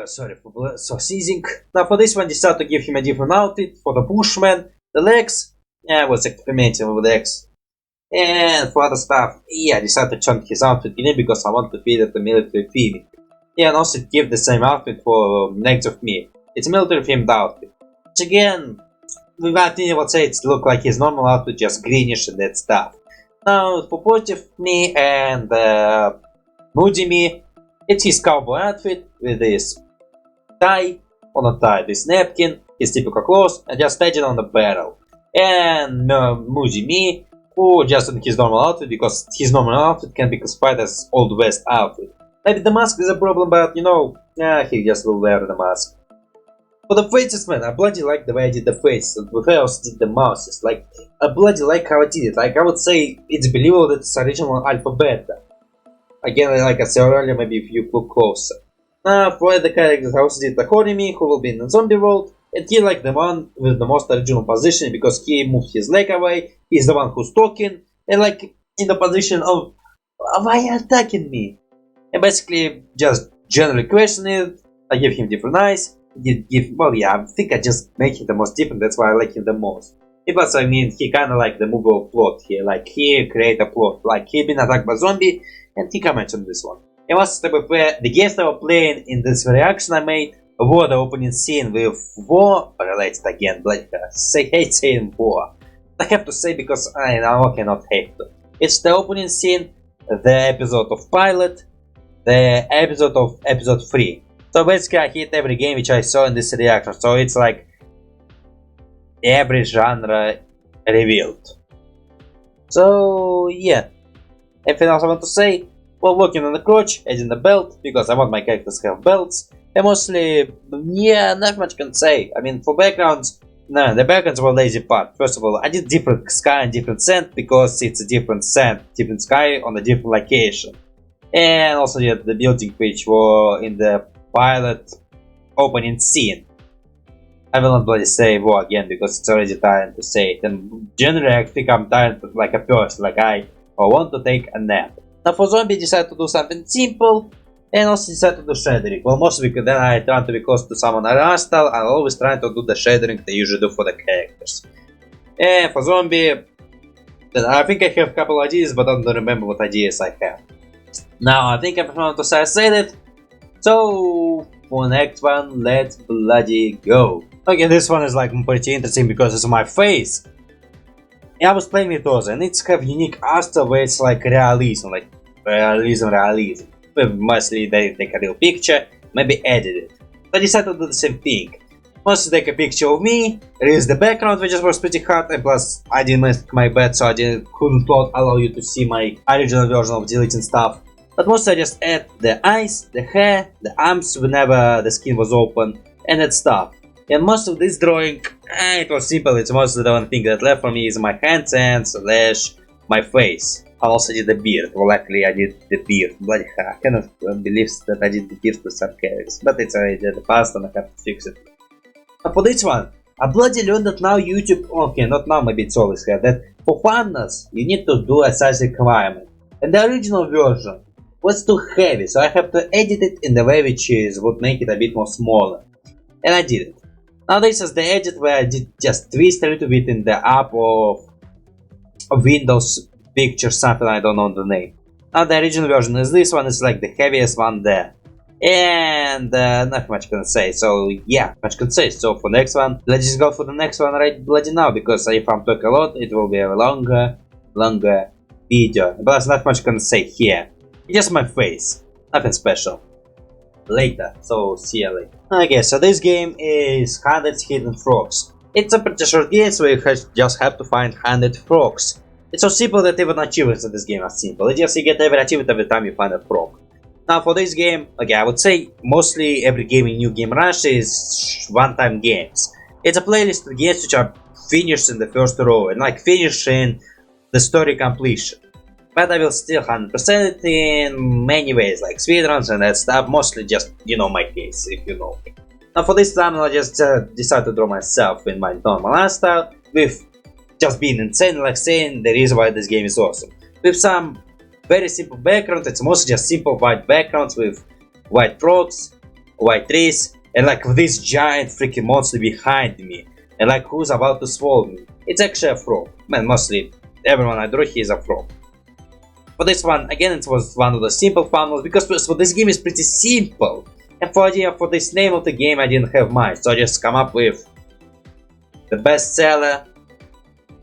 Sorry for sneezing. Now for this one, I decided to give him a different outfit. For the Bushman, the legs, yeah, I was experimenting with the legs. And for other stuff, yeah, I decided to chunk his outfit in it because I want to feed it the military theme. Yeah, and also give the same outfit for next of me. It's a military themed outfit. Which again, in my opinion, I would say it look like his normal outfit, just greenish and that stuff. Now for positive me and moody me, it's his cowboy outfit with this tie, or not tie, this napkin, his typical clothes, and just tied it on the barrel. And moody me, who just in his normal outfit, because his normal outfit can be classified as Old West outfit. Maybe the mask is a problem, but you know, he just will wear the mask. For the faces, man, I bloody like the way I did the face, and the way I also did the mouses. Like, I bloody like how I did it. Like, I would say it's believable that it's original alphabet. Again, like I said earlier, maybe if you look closer. For the characters, I also did the Horimy, who will be in the zombie world, and he like the one with the most original position because he moved his leg away, he's the one who's talking, and like in the position of why are you attacking me? And basically just generally question it, I give him different eyes, well yeah, I think I just make him the most different, that's why I like him the most. Plus I mean, he kinda like the movie of plot here, like he create a plot, like he been attacked by zombie, and he comments on this one. And also the games that were playing in this reaction I made were the opening scene with war related again, like I hate saying war. I have to say because I cannot hate it. It's the opening scene, the episode of pilot, the episode of episode 3. So basically I hit every game which I saw in this reaction, so it's like every genre revealed. So yeah, anything else I want to say? While working on the crotch, adding the belt, because I want my characters to have belts. And mostly, yeah, not much can say. I mean, for backgrounds, no, the backgrounds were lazy part. First of all, I did different sky and different sand because it's a different sand, different sky on a different location. And also the building which were in the pilot opening scene. I will not bloody say war again because it's already tired to say it. And generally I think I'm tired like a person, like I want to take a nap. Now for zombie, decide to do something simple, and also decide to do shadering. Well, mostly because then I try to be close to someone hostile, I always try to do the shadering they usually do for the characters. And for zombie, I think I have a couple ideas, but I don't remember what ideas I have. Now I think I found to say I said it. So for next one, let's bloody go. Okay, this one is like pretty interesting because it's my face. I was playing Mitoza, and it's have unique art style where it's like realism, realism. Mostly they take a real picture, maybe edit it. So I decided to do the same thing. Mostly take a picture of me, erase the background, which was pretty hard, and plus I didn't make my bed, so I couldn't allow you to see my original version of deleting stuff. But mostly I just add the eyes, the hair, the arms whenever the skin was open, and that stuff. And most of this drawing, it was simple, it's mostly the one thing that left for me is my hands and slash my face. I also did the beard, well luckily I did the beard, bloody hell, I cannot believe that I did the beard with some characters, but it's already the past and I have to fix it. And for this one, I bloody learned that now YouTube, okay not now, maybe it's always here, that for funness you need to do a size requirement. And the original version was too heavy, so I have to edit it in the way which would make it a bit more smaller. And I did it. Now this is the edit where I did just twist a little bit in the up of Windows picture, something I don't know the name. Now the original version is this one, is like the heaviest one there. And not much can say, so yeah, much can say. So for next one, let's just go for the next one right bloody now, because if I'm talking a lot, it will be a longer video. But not much can say here. Just my face, nothing special. Later, so see you later. Okay, so this game is 100 Hidden Frogs. It's a pretty short game, so you just have to find 100 frogs. It's so simple that even achievements in this game are simple. It's just you get every achievement every time you find a frog. Now for this game, okay, I would say mostly every game in New Game Rush is one-time games. It's a playlist of games which are finished in the first row and like finished in the story completion. But I will still 100% it in many ways, like speedruns and that stuff, mostly just, you know, my case, if you know me. Now for this time I just decided to draw myself in my normal art style, with just being insane, like saying the reason why this game is awesome. With some very simple background, it's mostly just simple white backgrounds with white rocks, white trees, and like this giant freaking monster behind me, and like who's about to swallow me. It's actually a frog. Man, mostly everyone I drew here is a frog. For this one, again, it was one of the simple funnels, because for this game is pretty simple. And for idea for this name of the game I didn't have much, so I just come up with the bestseller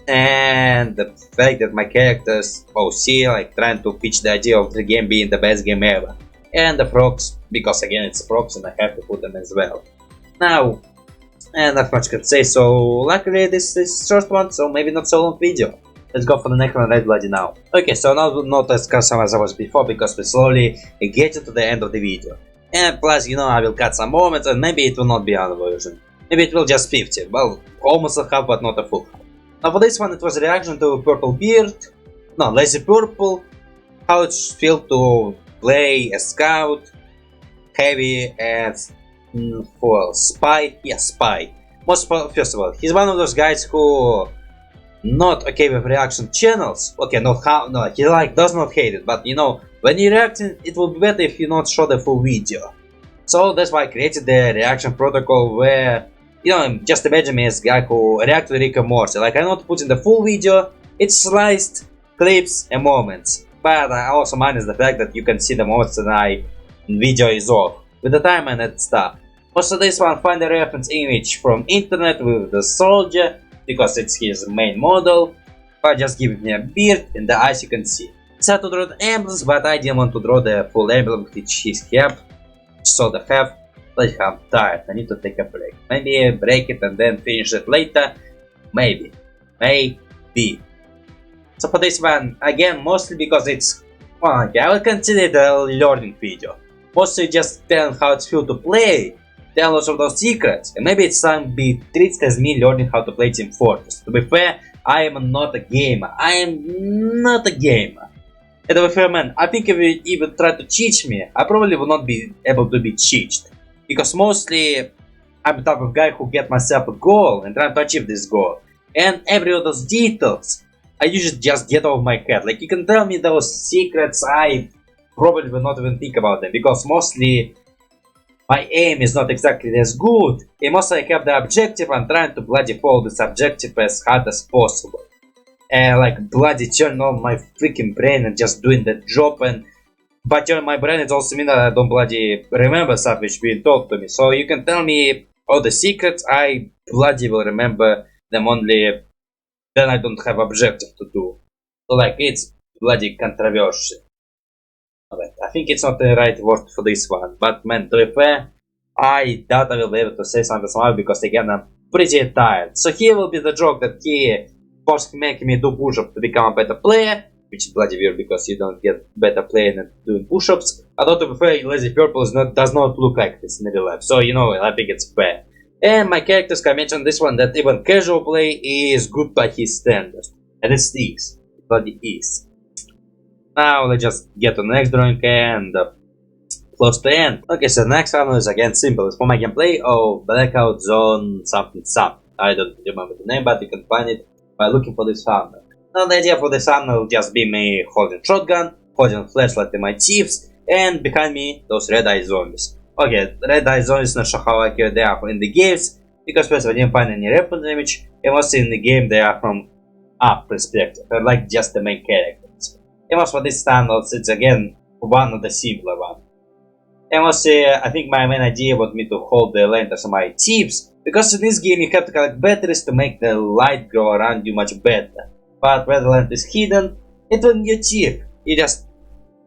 and the fact that my characters OC, like trying to pitch the idea of the game being the best game ever. And the frogs, because again it's frogs and I have to put them as well. Now, and not much can say, so luckily this is short one, so maybe not so long video. Let's go for the next one right bloody now. Okay, so now not as custom as I was before, because we slowly get to the end of the video. And plus, you know, I will cut some moments and maybe it will not be another version. Maybe it will just 50, well, almost a half but not a full half. Now for this one it was a reaction to Purple Beard, no, Lazy Purple, how it feels to play a scout, heavy and for spy, yeah, spy. First of all, he's one of those guys who not okay with reaction channels. Okay, no, he like does not hate it, but you know, when you're reacting, it will be better if you not show the full video. So that's why I created the reaction protocol where, you know, just imagine me as a guy who react to Rick and Morty. Like I not put in the full video, it's sliced clips and moments. But I also minus the fact that you can see the moments that I video is off with the time and that stuff. Also this one, find a reference image from internet with the soldier, because it's his main model, but just give me a beard and the eyes you can see. So to draw the emblems, but I didn't want to draw the full emblem which he's have, so the have, like I'm tired, I need to take a break. Maybe break it and then finish it later, maybe. So for this one, again, mostly because it's, well, okay, I will consider it a learning video. Mostly just telling how it feels to play, tell lots of those secrets, and maybe it's some be treated as me learning how to play Team Fortress. To be fair, I am not a gamer. And to be fair, man, I think if you even try to teach me, I probably will not be able to be cheated. Because mostly, I'm the type of guy who get myself a goal and try to achieve this goal. And every of those details, I usually just get off my head. Like, you can tell me those secrets, I probably will not even think about them. Because mostly, my aim is not exactly as good. And mostly I have the objective, I'm trying to bloody follow this objective as hard as possible. And like bloody turn on my freaking brain and just doing the job, and but turn my brain, it also means that I don't bloody remember stuff which being told to me. So you can tell me all the secrets, I bloody will remember them only then I don't have objective to do. So like it's bloody controversial. Alright, I think it's not the right word for this one, but man, to be fair, I doubt I will be able to say something smart because again I'm pretty tired. So here will be the joke that he forced making me do push-ups to become a better player, which is bloody weird because you don't get better player than doing push-ups. Although to be fair, Lazy Purple does not look like this in real life, so you know, I think it's fair. And my characters can mention this one that even casual play is good by his standards, and it is, it bloody is. Now let's just get to the next drawing and close to the end. Okay, so the next one is again simple. It's for my gameplay of Blackout Zone something. I don't remember the name, but you can find it by looking for this thumbnail. Now the idea for this thumbnail will just be me holding shotgun, holding flashlight in my tips, and behind me those red-eye zombies. Okay, red-eye zombies, not sure how accurate they are in the games, because first I didn't find any reference image, and mostly in the game they are from up perspective, they're like just the main characters. And also for this thumbnail, it's again one of the simpler ones. And also, I think my main idea was me to hold the lanterns on my tips, because in this game you have to collect batteries to make the light go around you much better. But where the lantern is hidden, it's on your tip. You just...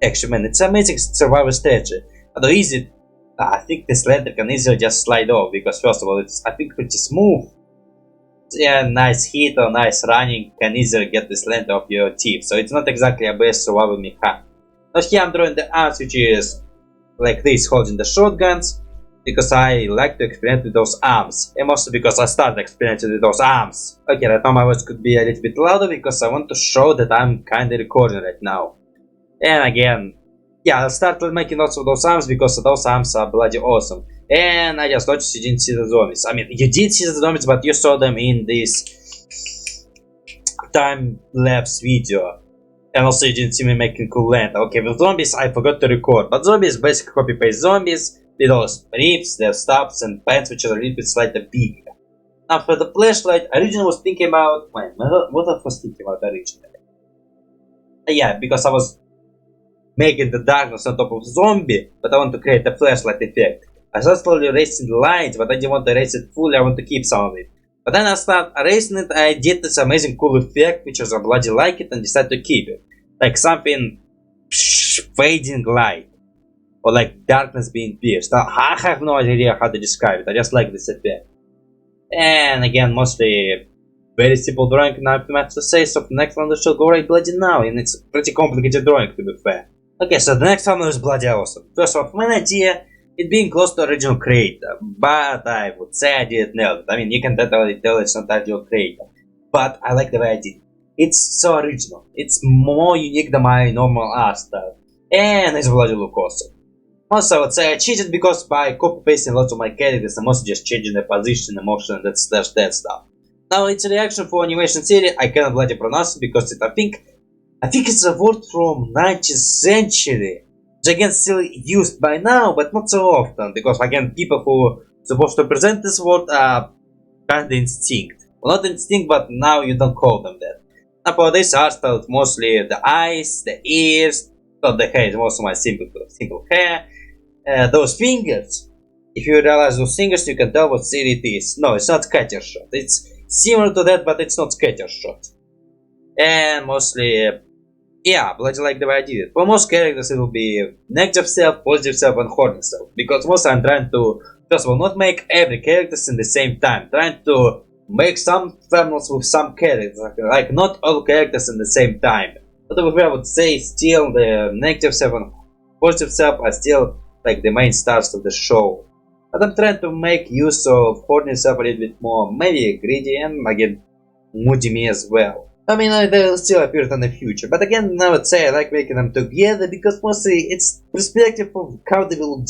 Actually, man, it's amazing survival strategy. Although easy, I think this lantern can easily just slide off, because first of all, it's, I think, pretty smooth. Yeah, nice hit or nice running can easily get this length off your teeth, so it's not exactly a best survival mechanic. Now here I'm drawing the arms, which is like this, holding the shotguns, because I like to experiment with those arms, and also because I started experimenting with those arms. Okay, right now my voice could be a little bit louder because I want to show that I'm kinda recording right now. And again, yeah, I'll start making lots of those arms because those arms are bloody awesome. And I just noticed you didn't see the zombies. I mean, you did see the zombies, but you saw them in this time-lapse video. And also you didn't see me making cool land. Okay, with zombies I forgot to record, but zombies basically copy-paste zombies with those rips, their stops and pants which are a little bit slightly bigger. Now for the flashlight, I originally was thinking about... Wait, what I was thinking about originally? Yeah, because I was making the darkness on top of zombie, but I want to create a flashlight effect. I started slowly erasing the lines, but I didn't want to erase it fully, I want to keep some of it. But then I started erasing it, I did this amazing cool effect, which was I bloody like it, and decided to keep it. Like something fading light, or like darkness being pierced. I have no idea how to describe it, I just like this effect. And again, mostly very simple drawing, nothing much to say, so the next one we shall go right bloody now, and it's a pretty complicated drawing to be fair. Okay, so the next one is bloody awesome. First off, main idea, it being close to original creator, but I would say I didn't nail it. I mean, you can totally tell it's not original creator, but I like the way I did it. It's so original, it's more unique than my normal art style, and it's bloody look awesome. Also, I would say I cheated because by copy-pasting lots of my characters, I'm also just changing the position, emotion, and that stuff. Now, it's a reaction for animation series, I cannot bloody pronounce it because I think it's a word from 19th century. Which again still used by now, but not so often, because again people who are supposed to present this word are kinda extinct. Well, not extinct, but now you don't call them that. Now for this art style, mostly the eyes, the ears, not the hair, it's also my simple hair, those fingers. If you realize those fingers, you can tell what series it is. No, it's not SCATTERSHOT, it's similar to that, but it's not SCATTERSHOT. And mostly... yeah, bloody like the way I did it. For most characters it will be negative self, positive self and horny self. Because mostly I'm trying to, first of all, not make every characters in the same time. Trying to make some families with some characters. Like not all characters in the same time. But I would say still the negative self and positive self are still like the main stars of the show. But I'm trying to make use of horny self a little bit more. Maybe greedy and again moody me as well. I mean, they'll still appear in the future, but again, I would say I like making them together because mostly it's perspective of how they will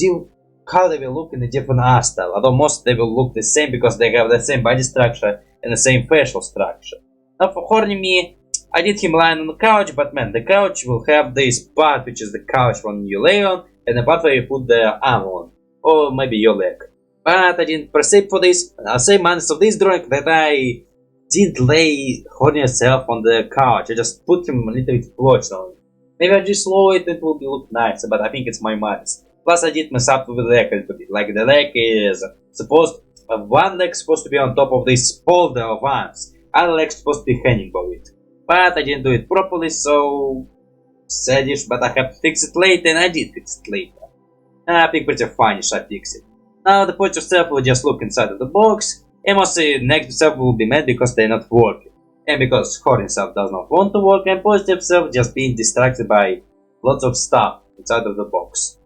look in a different art style. Although most they will look the same because they have the same body structure and the same facial structure. Now for horny me, I did him lying on the couch, but man, the couch will have this part which is the couch when you lay on, and the part where you put the arm on, or maybe your leg. But I didn't proceed for this. I'll say minus of this drawing that I did lay horny yourself on the couch. I just put him a little bit close on it. Maybe I just lower it, it will look nicer, but I think it's my minus. Plus I did mess up with the leg a little bit. Like the leg is supposed, one leg supposed to be on top of this folder of arms, other leg supposed to be hanging above it. But I didn't do it properly, so sadish, but I have to fix it later, and I did fix it later. I think pretty finish I fix it. Now the positive self will just look inside of the box. And mostly negative self will be mad because they're not working. And because horny self does not want to work, and positive self just being distracted by lots of stuff inside of the box.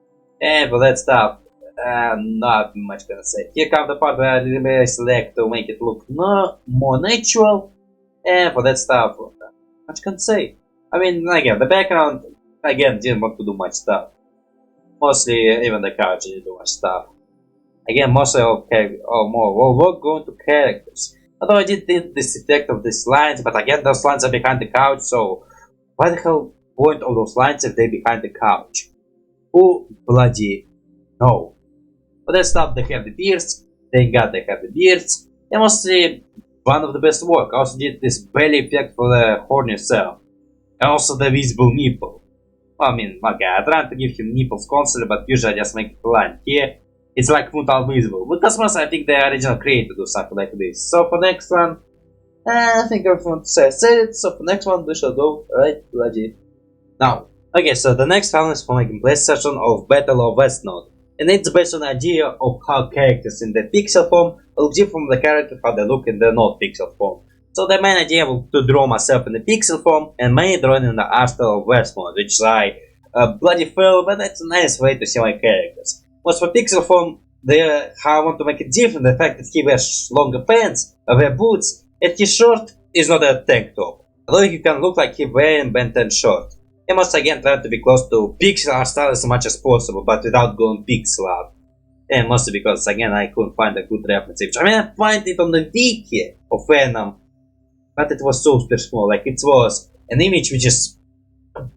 And for that stuff, not much gonna say. Here comes the part where I select to make it look more natural. And for that stuff, not much can say. I mean, again, the background, again, didn't want to do much stuff. Mostly, even the couch didn't do much stuff. Again, mostly more work going to characters. Although I did this effect of these lines, but again, those lines are behind the couch, so why the hell point all those lines if they're behind the couch? Who bloody know? For that stuff, they have the beards. Thank God they have the beards. And mostly one of the best work. I also did this belly effect for the horny self. And also the visible nipple. Well, I mean, okay, I tried to give him nipples constantly, but usually I just make it line here. It's like total visible. With Cosmos, I think the original creator do something like this. So for next one, I think everyone said it. So for next one, we shall go right bloody now. Okay, so the next one is for my gameplay session of Battle of Wesnoth. and it's based on the idea of how characters in the pixel form look different from the character how they look in the not pixel form. So the main idea was to draw myself in the pixel form and mainly drawing in the art style of Wesnoth, which is like bloody fail, but that's a nice way to see my characters. But for pixel form, how I want to make it different, the fact that he wears longer pants, wear boots, and his short is not a tank top. Although he can look like he wearing Ben 10 short. I must again try to be close to pixel art style as much as possible, but without going pixel art. And mostly because again I couldn't find a good reference image. I mean, I find it on the wiki of Venom, but it was super small. Like it was an image which is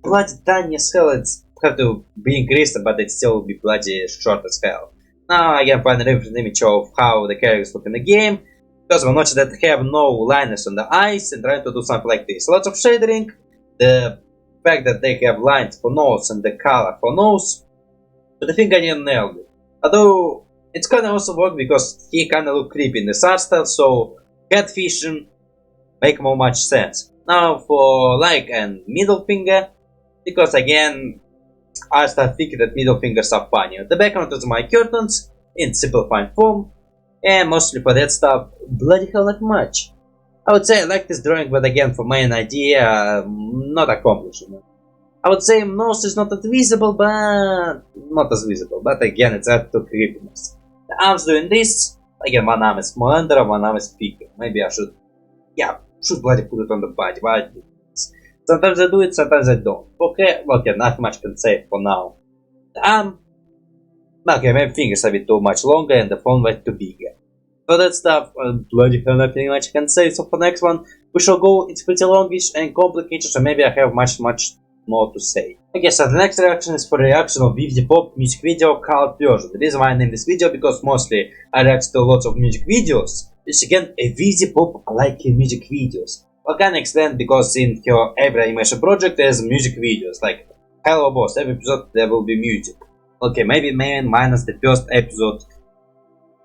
bloody tiny as hell. It's have to be increased, but it still will be bloody short as hell. Now I can find a reference image of how the characters look in the game. Because we'll notice that they have no liners on the eyes and trying to do something like this. Lots of shading. The fact that they have lines for nose and the color for nose. But I think I didn't nail it. Although it's kinda also work because he kinda look creepy in this art style, so catfishing make more much sense. Now for like and middle finger, because again I start thinking that middle fingers are funny. The background is my curtains in simplified form, and mostly for that stuff, bloody hell not much. I would say I like this drawing, but again for main idea, not accomplishing it. I would say nose is not that visible, but not as visible. But again, it's added to creepiness. The arms doing this. Again, one arm is smaller, one arm is bigger. Maybe I should, should bloody put it on the body. Why I do this? Sometimes I do it, sometimes I don't. Okay, not much can say for now. The arm. Okay, maybe fingers a bit too much longer and the phone way too bigger. So that stuff, bloody hell, nothing much I can say. So for next one, we shall go. It's pretty longish and complicated, so maybe I have much more to say. Okay, so the next reaction is for reaction of Vivziepop music video colored version. The reason why I named this video because mostly I react to lots of music videos. Which again, a Vivziepop like music videos. I can explain because in her every animation project there's music videos. Like Hello Boss, every episode there will be music. Okay, maybe minus the first episode.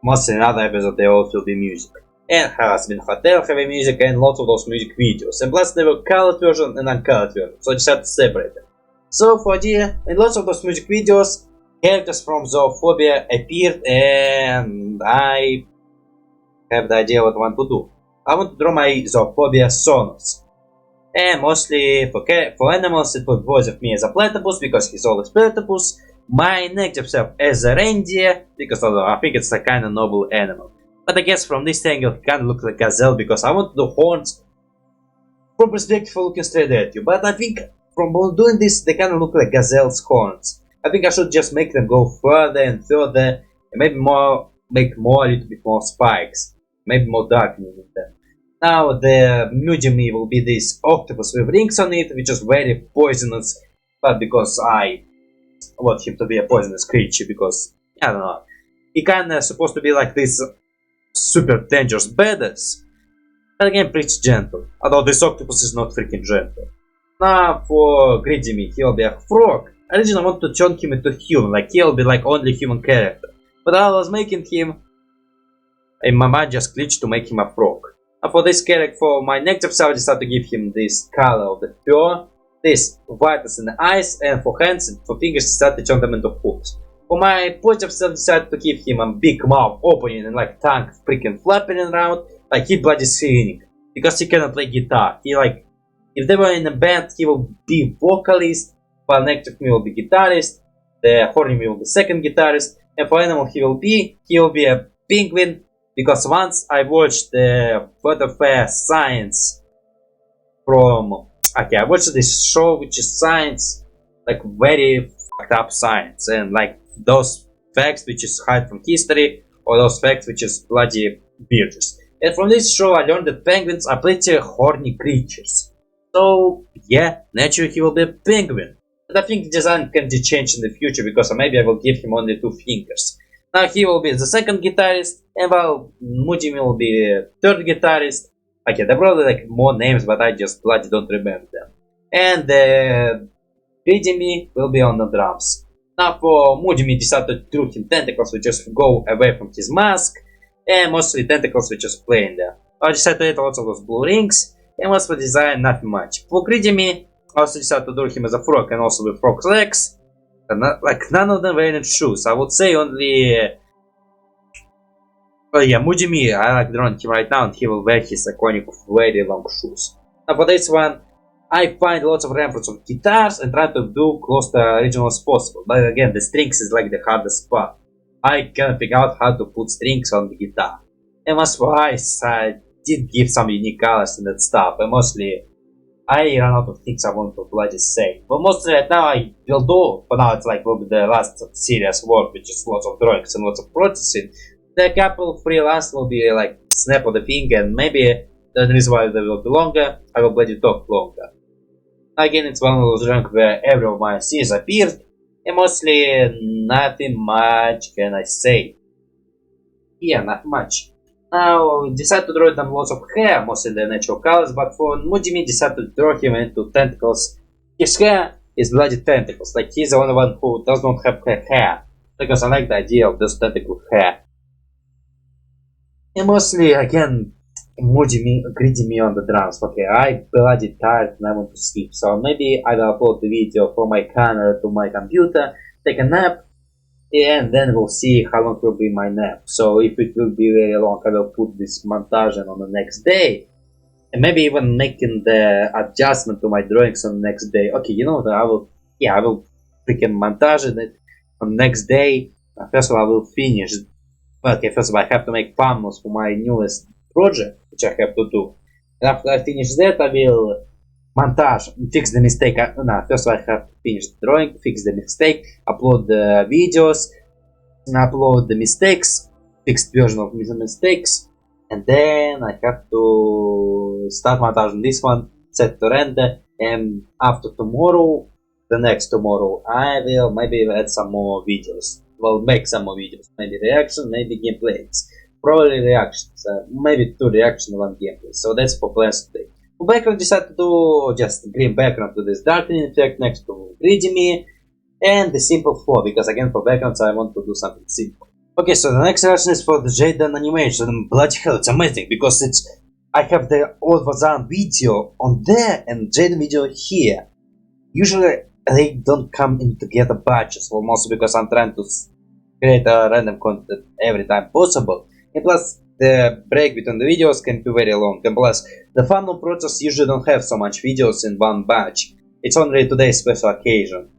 Mostly in other episode there also will be music. And Harassment Hotel have a music and lots of those music videos. And plus there were colored version and uncolored version, so I just had to separate them. So for idea, in lots of those music videos, characters from Zoophobia appeared and I have the idea what I want to do. I want to draw my Zoophobia Sonos. And mostly for animals it was voice of me as a platypus because he's always platypus. My negative self as a reindeer because I think it's a kind of noble animal. But I guess from this angle it kind of looks like a gazelle because I want to do horns from perspective looking straight at you. But I think from doing this they kind of look like gazelle's horns. I think I should just make them go further and further and maybe make more a little bit more spikes. Maybe more darkening in them. Now the medium will be this octopus with rings on it, which is very poisonous. But because I want him to be a poisonous creature because, I don't know, he kinda supposed to be like this super dangerous badass. But again, pretty gentle. Although this octopus is not freaking gentle. Now for Greedy Me, he'll be a frog. Originally I want to turn him into human, like he'll be like only human character. But I was making him, and my mind just glitched to make him a frog. And for this character, for my negative self, I decided to give him this color of the fur, this whiteness in the eyes, and for hands and for fingers, I decided to turn them into hooks. For my positive self, I decided to give him a big mouth opening and like tongue freaking flapping around, like he bloody singing. Because he cannot play guitar. He like, if they were in a band, he will be vocalist, while negative me will be guitarist, the horny me will be second guitarist, and for animal he will be a penguin. Because once I watched the Fair Science from, I watched this show which is science, like very fucked up science, and like those facts which is hide from history, or those facts which is bloody virtues. And from this show I learned that penguins are pretty horny creatures. So yeah, naturally he will be a penguin. But I think the design can be changed in the future because maybe I will give him only 2 fingers. Now he will be the second guitarist, and while Moody will be the third guitarist. Okay, there are probably like more names, but I just bloody don't remember them. And the Greedy Me will be on the drums. Now for Moody Me decided to draw him tentacles which just go away from his mask, and mostly tentacles which just play in there. I decided to add lots of those blue rings, and as for design, nothing much. For Greedy Me, I also decided to draw him as a frog and also with frog's legs. Like none of them wearing shoes. I would say only. Oh yeah, Mujimi, I like drawing him right now, and he will wear his iconic very long shoes. Now for this one, I find lots of reference on guitars and try to do close to original as possible. But again, the strings is like the hardest part. I can't figure out how to put strings on the guitar. And that's why I did give some unique colors and that stuff, and mostly I run out of things I want to bloody say. But mostly right now I will do, for now it's like will be the last serious work, which is lots of drawings and lots of processing. The couple freelance will be like snap of the finger, and maybe the reason why they will be longer, I will bloody talk longer. Again, it's one of those drawings where every of my scenes appeared, and mostly nothing much can I say. Yeah, not much. Now, decided to draw them lots of hair, mostly the natural colors, but for Mujimi decided to draw him into tentacles. His hair is bloody tentacles, like he's the only one who does not have hair, because I like the idea of this tentacle hair. And mostly, again, Mujimi greeting me on the drums. Okay, I bloody tired and I want to sleep, so maybe I will upload the video from my camera to my computer, take a nap, and then we'll see how long will be my nap. So if it will be very long, I will put this montage on the next day, and maybe even making the adjustment to my drawings on the next day. Okay, you know what, I will freaking montage it on the next day. First of all, I will finish. Okay, first of all, I have to make thumbnails for my newest project, which I have to do. And after I finish that, I will montage, fix the mistake. No, first I have to finish the drawing, fix the mistake, upload the videos, upload the mistakes, fixed version of the mistakes, and then I have to start montaging this one, set to render, and after tomorrow, the next tomorrow, I will maybe add some more videos. Well, make some more videos, maybe reaction, maybe gameplays. Probably reactions, maybe 2 reactions, 1 gameplay. So that's for plans today. For background, decided to do just green background to this darkening effect next to greedy me, and the simple flow, because again for backgrounds I want to do something simple. Okay, so the next reaction is for the Jaiden animation. Bloody hell, it's amazing because I have the old Wazan video on there and Jaiden video here. Usually they don't come in together batches, well, mostly because I'm trying to create a random content every time possible. And plus, the break between the videos can be very long, and plus, the thumbnail process usually don't have so much videos in one batch. It's only today's special occasion.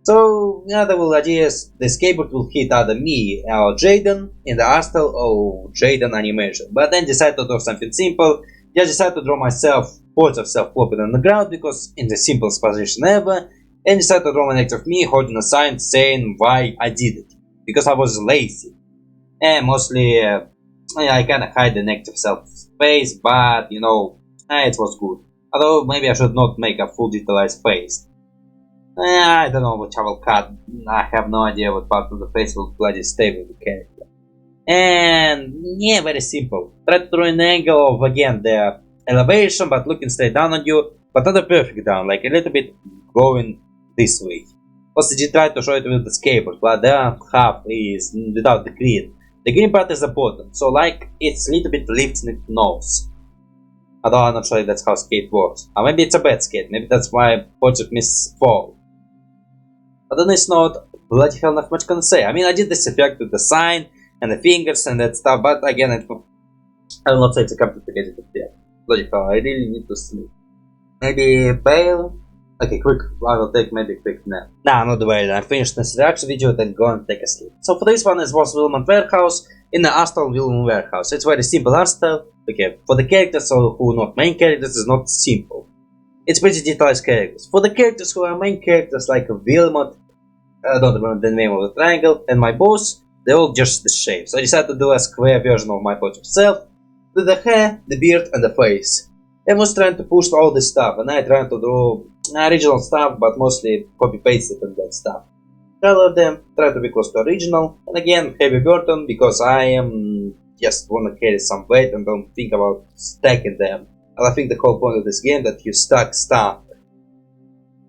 So, the other idea is the skateboard will hit either me or Jaiden in the art style or Jaiden animation. But then decide to do something simple. Just decide to draw myself, pose of self flopping on the ground because in the simplest position ever, and decide to draw an act of me holding a sign saying why I did it. Because I was lazy. And mostly, I kinda hide the negative self-face, but, you know, it was good. Although, maybe I should not make a full detailized face. I don't know which I will cut. I have no idea what part of the face will bloody stay with the character. And, yeah, very simple. Try to draw an angle of, again, the elevation, but looking straight down on you, but not a perfect down, like a little bit going this way. Also, I try to show it with the skateboard, but the other half is without the green. The green part is the bottom, so like it's a little bit lifting its nose. Although I'm not sure if that's how skate works. Or maybe it's a bad skate, maybe that's why project missed fall. But then it's not bloody hell not much can say. I mean, I did this effect with the sign and the fingers and that stuff, but again, I will not say it's a complicated effect. Bloody hell, I really need to sleep. Maybe pale? Okay, quick, I will take maybe a quick nap. Nah, not the way, I finished this reaction video, then go and take a sleep. So for this one, it was Wilmot warehouse in the art style Wilmot warehouse. It's very simple art style. Okay, for the characters who are not main characters, it's not simple. It's pretty detailed characters. For the characters who are main characters like Wilmot, I don't remember the name of the triangle, and my boss, they're all just the shape. So I decided to do a square version of my pose of self, with the hair, the beard, and the face. I was trying to push all this stuff, and I tried to draw original stuff, but mostly copy-pasted and that stuff. Color them, try to be close to original, and again, heavy burden, because I am just wanna carry some weight and don't think about stacking them. And I think the whole point of this game that you stack stuff.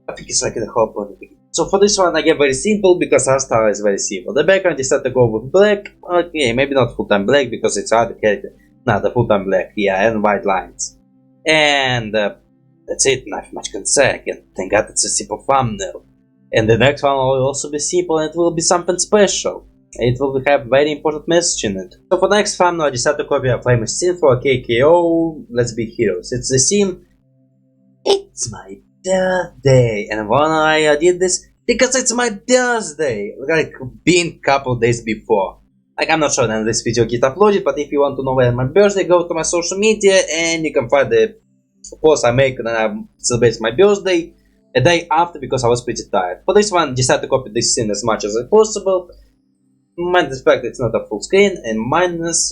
I think it's like the whole point of the game. So for this one, again, very simple, because our style is very simple. The background decided to go with black, okay, maybe not full-time black, because it's hard to character. Nah, the full-time black, yeah, and white lines. And that's it, not much can say again. Thank God it's a simple thumbnail. And the next one will also be simple and it will be something special. It will have very important message in it. So for the next thumbnail I decided to copy a famous scene for KKO, Let's Be Heroes. It's the scene, it's my birthday, and why I did this? Because it's my birthday! Like, been couple days before. Like, I'm not sure when this video gets uploaded, but if you want to know when my birthday, go to my social media and you can find the post I make when I celebrate my birthday a day after, because I was pretty tired. For this one, decided to copy this scene as much as possible. Minus the fact it's not a full screen, and minus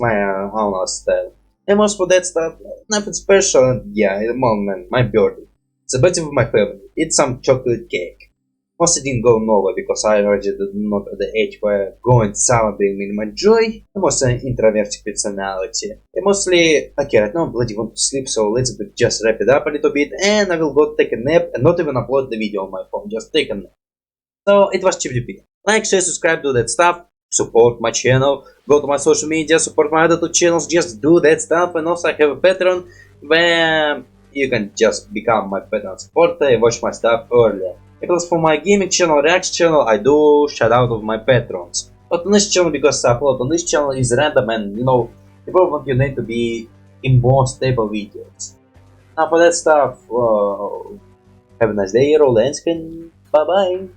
my own style. And most for that stuff, nothing special, and yeah, in the moment, my birthday. It's a birthday with my family. It's some chocolate cake. Mostly didn't go nowhere because I already not at the age where going somewhere bring me my joy. I'm also an introverted personality. I mostly, okay, right now I bloody want to sleep, so let's just wrap it up a little bit, and I will go take a nap and not even upload the video on my phone, just take a nap. So it was ChipDP. Like, share, subscribe, do that stuff, support my channel, go to my social media, support my other two channels, just do that stuff. And also I have a Patreon where you can just become my Patreon supporter and watch my stuff earlier. Because for my gaming channel, reaction channel, I do shout out of my patrons. But on this channel, because I upload on this channel is random and you know, people want your name to be in more stable videos. Now for that stuff, have a nice day, roll and bye bye.